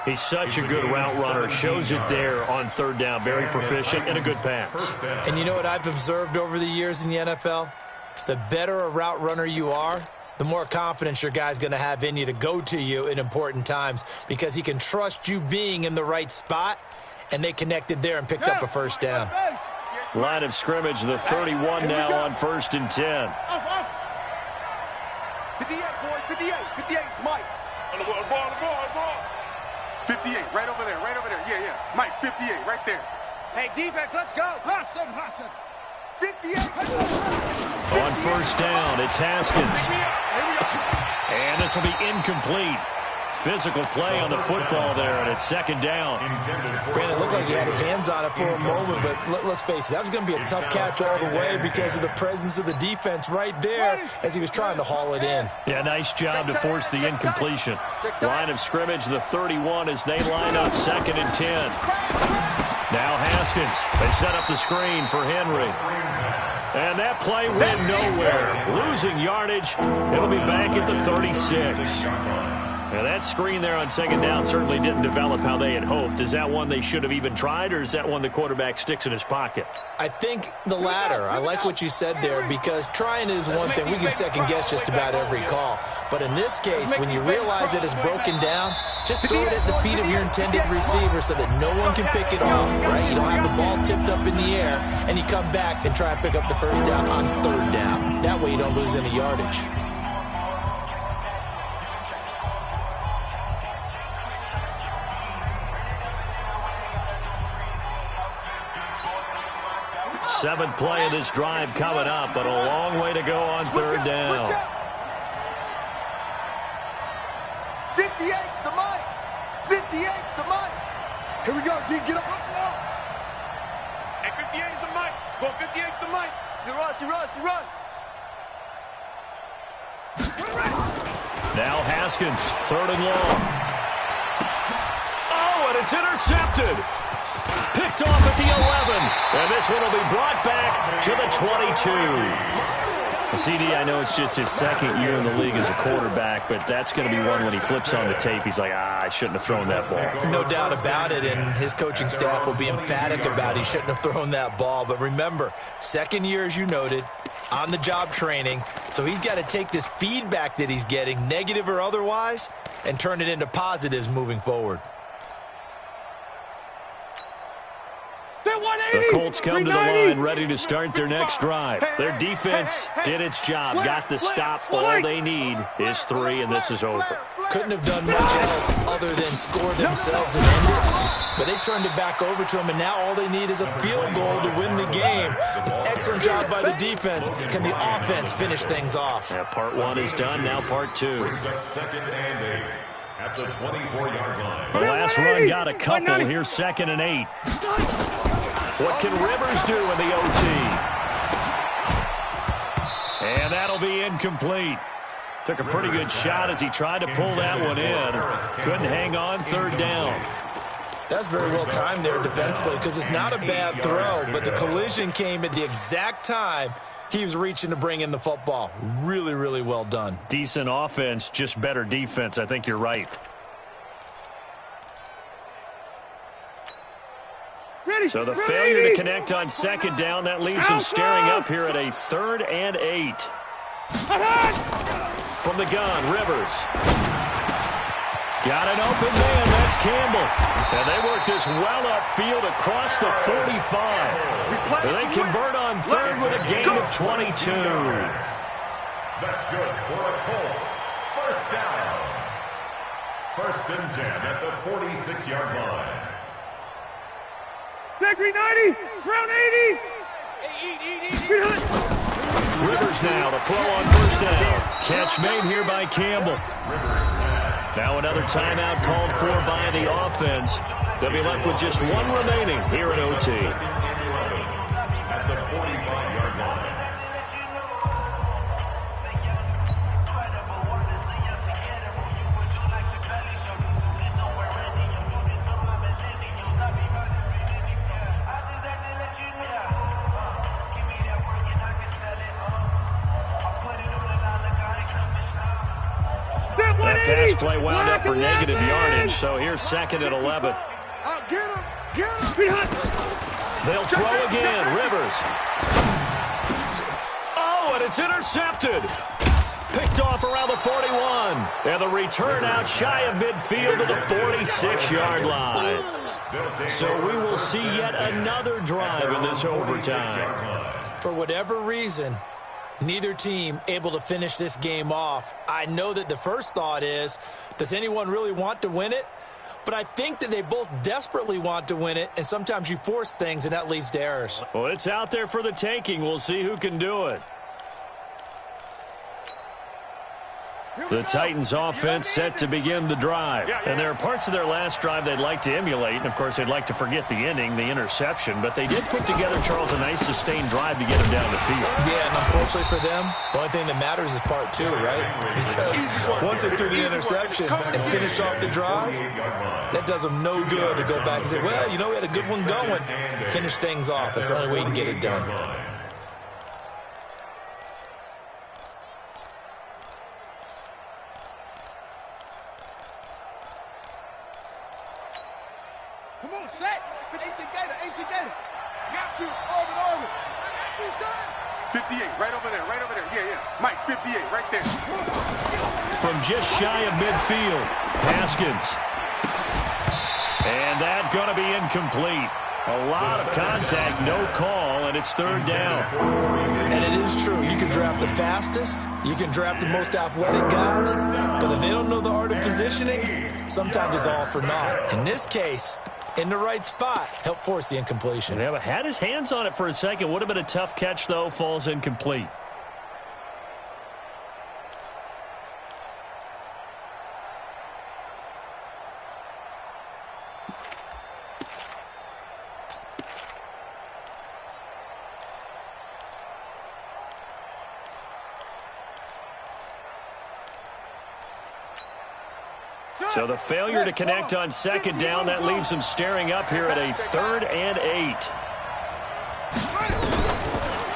He's such a good route runner. Shows it there on 3rd down. Very proficient and a good pass. And you know what I've observed over the years in the NFL? The better a route runner you are, the more confidence your guy's going to have in you to go to you in important times because he can trust you being in the right spot, and they connected there and picked up a 1st down. Line of scrimmage, the 31 now on 1st and 10. 58, boys, 58. 58's Mike. On the ball. 58, right over there. Yeah. Mike, 58, right there. Hey, defense, let's go. Hassan. 58. On 1st down, it's Haskins. And this will be incomplete. Physical play on the football there, and it's 2nd down. Brandon, it looked like he had his hands on it for a moment, but let's face it, that was going to be a tough catch all the way because of the presence of the defense right there as he was trying to haul it in. Yeah, nice job to force the incompletion. Line of scrimmage, the 31 as they line up 2nd and 10. Now Haskins. They set up the screen for Henry. And that play went nowhere. Losing yardage. It'll be back at the 36. Now that screen there on second down certainly didn't develop how they had hoped. Is that one they should have even tried, or is that one the quarterback sticks in his pocket? I think the latter. I like what you said there, because trying is one thing. We can second-guess just about every call. But in this case, when you realize that it's broken down, just throw it at the feet of your intended receiver so that no one can pick it off, right? You don't have the ball tipped up in the air, and you come back and try and pick up the first down on third down. That way you don't lose any yardage. Seventh play of this drive coming up, but a long way to go on third down. 58's the money. 58's the money. Here we go, D. Get up. Let's go. Hey, 58 is the mic. Go 58's the mic. He runs. Now Haskins, third and long. Oh, and it's intercepted. Picked off at the 11, and this one will be brought back to the 22. CD, I know it's just his second year in the league as a quarterback, but that's going to be one when he flips on the tape. He's like, I shouldn't have thrown that ball. No doubt about it, and his coaching staff will be emphatic about he shouldn't have thrown that ball. But remember, second year, as you noted, on-the-job training, so he's got to take this feedback that he's getting, negative or otherwise, and turn it into positives moving forward. The Colts come to the line ready to start their next drive. Their defense did its job, got the stop. All they need is 3, and this is over. Couldn't have done much else other than score themselves and end it. But they turned it back over to him, and now all they need is a field goal to win the game. An excellent job by the defense. Can the offense finish things off? Yeah, part 1 is done, now part 2. Brings up second and 8 at the 24-yard line. The last run got a couple. Here's second and 8. What can Rivers do in the OT? And that'll be incomplete. Took a pretty good shot as he tried to pull that one in. Couldn't hang on third down. That's very well timed there defensively, because it's not a bad throw, but the collision came at the exact time he was reaching to bring in the football. Really, really well done. Decent offense, just better defense. I think you're right. So the failure to connect on second down, that leaves him staring up here at a 3rd and 8. From the gun, Rivers. Got an open man, that's Campbell. And they work this well upfield across the 45. And they convert on 3rd with a gain of 22. That's good for the Colts. First down. 1st and 10 at the 46-yard line. Zachary 90, round 80. Rivers now to throw on first down. Catch made here by Campbell. Now another timeout called for by the offense. They'll be left with just 1 remaining here at OT. At the 45-yard line. That pass play wound up for negative yardage, so here's 2nd and 11. Get him. They'll throw again. Rivers. Oh, and it's intercepted. Picked off around the 41. And the return out shy of midfield to the 46-yard line. So we will see yet another drive in this overtime. For whatever reason, neither team able to finish this game off. I know that the first thought is, does anyone really want to win it? But I think that they both desperately want to win it, and sometimes you force things, and that leads to errors. Well, it's out there for the taking. We'll see who can do it. The Titans offense set to begin the drive. And there are parts of their last drive they'd like to emulate. And, of course, they'd like to forget the ending, the interception. But they did put together, Charles, a nice sustained drive to get them down the field. Yeah, and unfortunately for them, the only thing that matters is part 2, right? Because once they threw the interception and finished off the drive, that does them no good to go back and say, well, you know, we had a good one going. Finish things off. That's the only way you can get it done. Come on, set. Ancient Gator. Got you. Orbit. I got you, son. 58, right over there. Yeah. Mike, 58, right there. From just shy of midfield, Haskins. And that's going to be incomplete. A lot of contact, no call, and it's third down. And it is true. You can draft the fastest. You can draft the most athletic guys. But if they don't know the art of positioning, sometimes it's all for naught. In this case, in the right spot, help force the incompletion. Yeah, but had his hands on it for a second. Would have been a tough catch, though. Falls incomplete. So the failure to connect on second down, that leaves him staring up here at a 3rd and 8.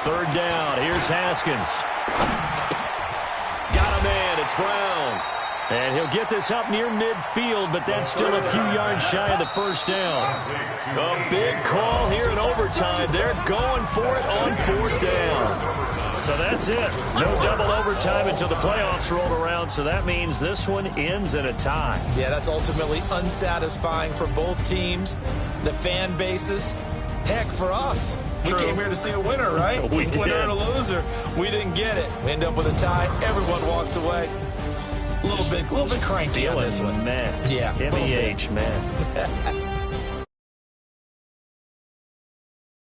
Third down, here's Haskins. Got a man, it's Brown. And he'll get this up near midfield, but then still a few yards shy of the first down. A big call here in overtime. They're going for it on 4th down. So that's it. No double overtime until the playoffs roll around, so that means this one ends in a tie. Yeah, that's ultimately unsatisfying for both teams, the fan bases. Heck, for us. True. We came here to see a winner, right? We did. Winner and a loser. We didn't get it. We end up with a tie. Everyone walks away. A little bit cranky on this one. Man. Yeah. MEH, man.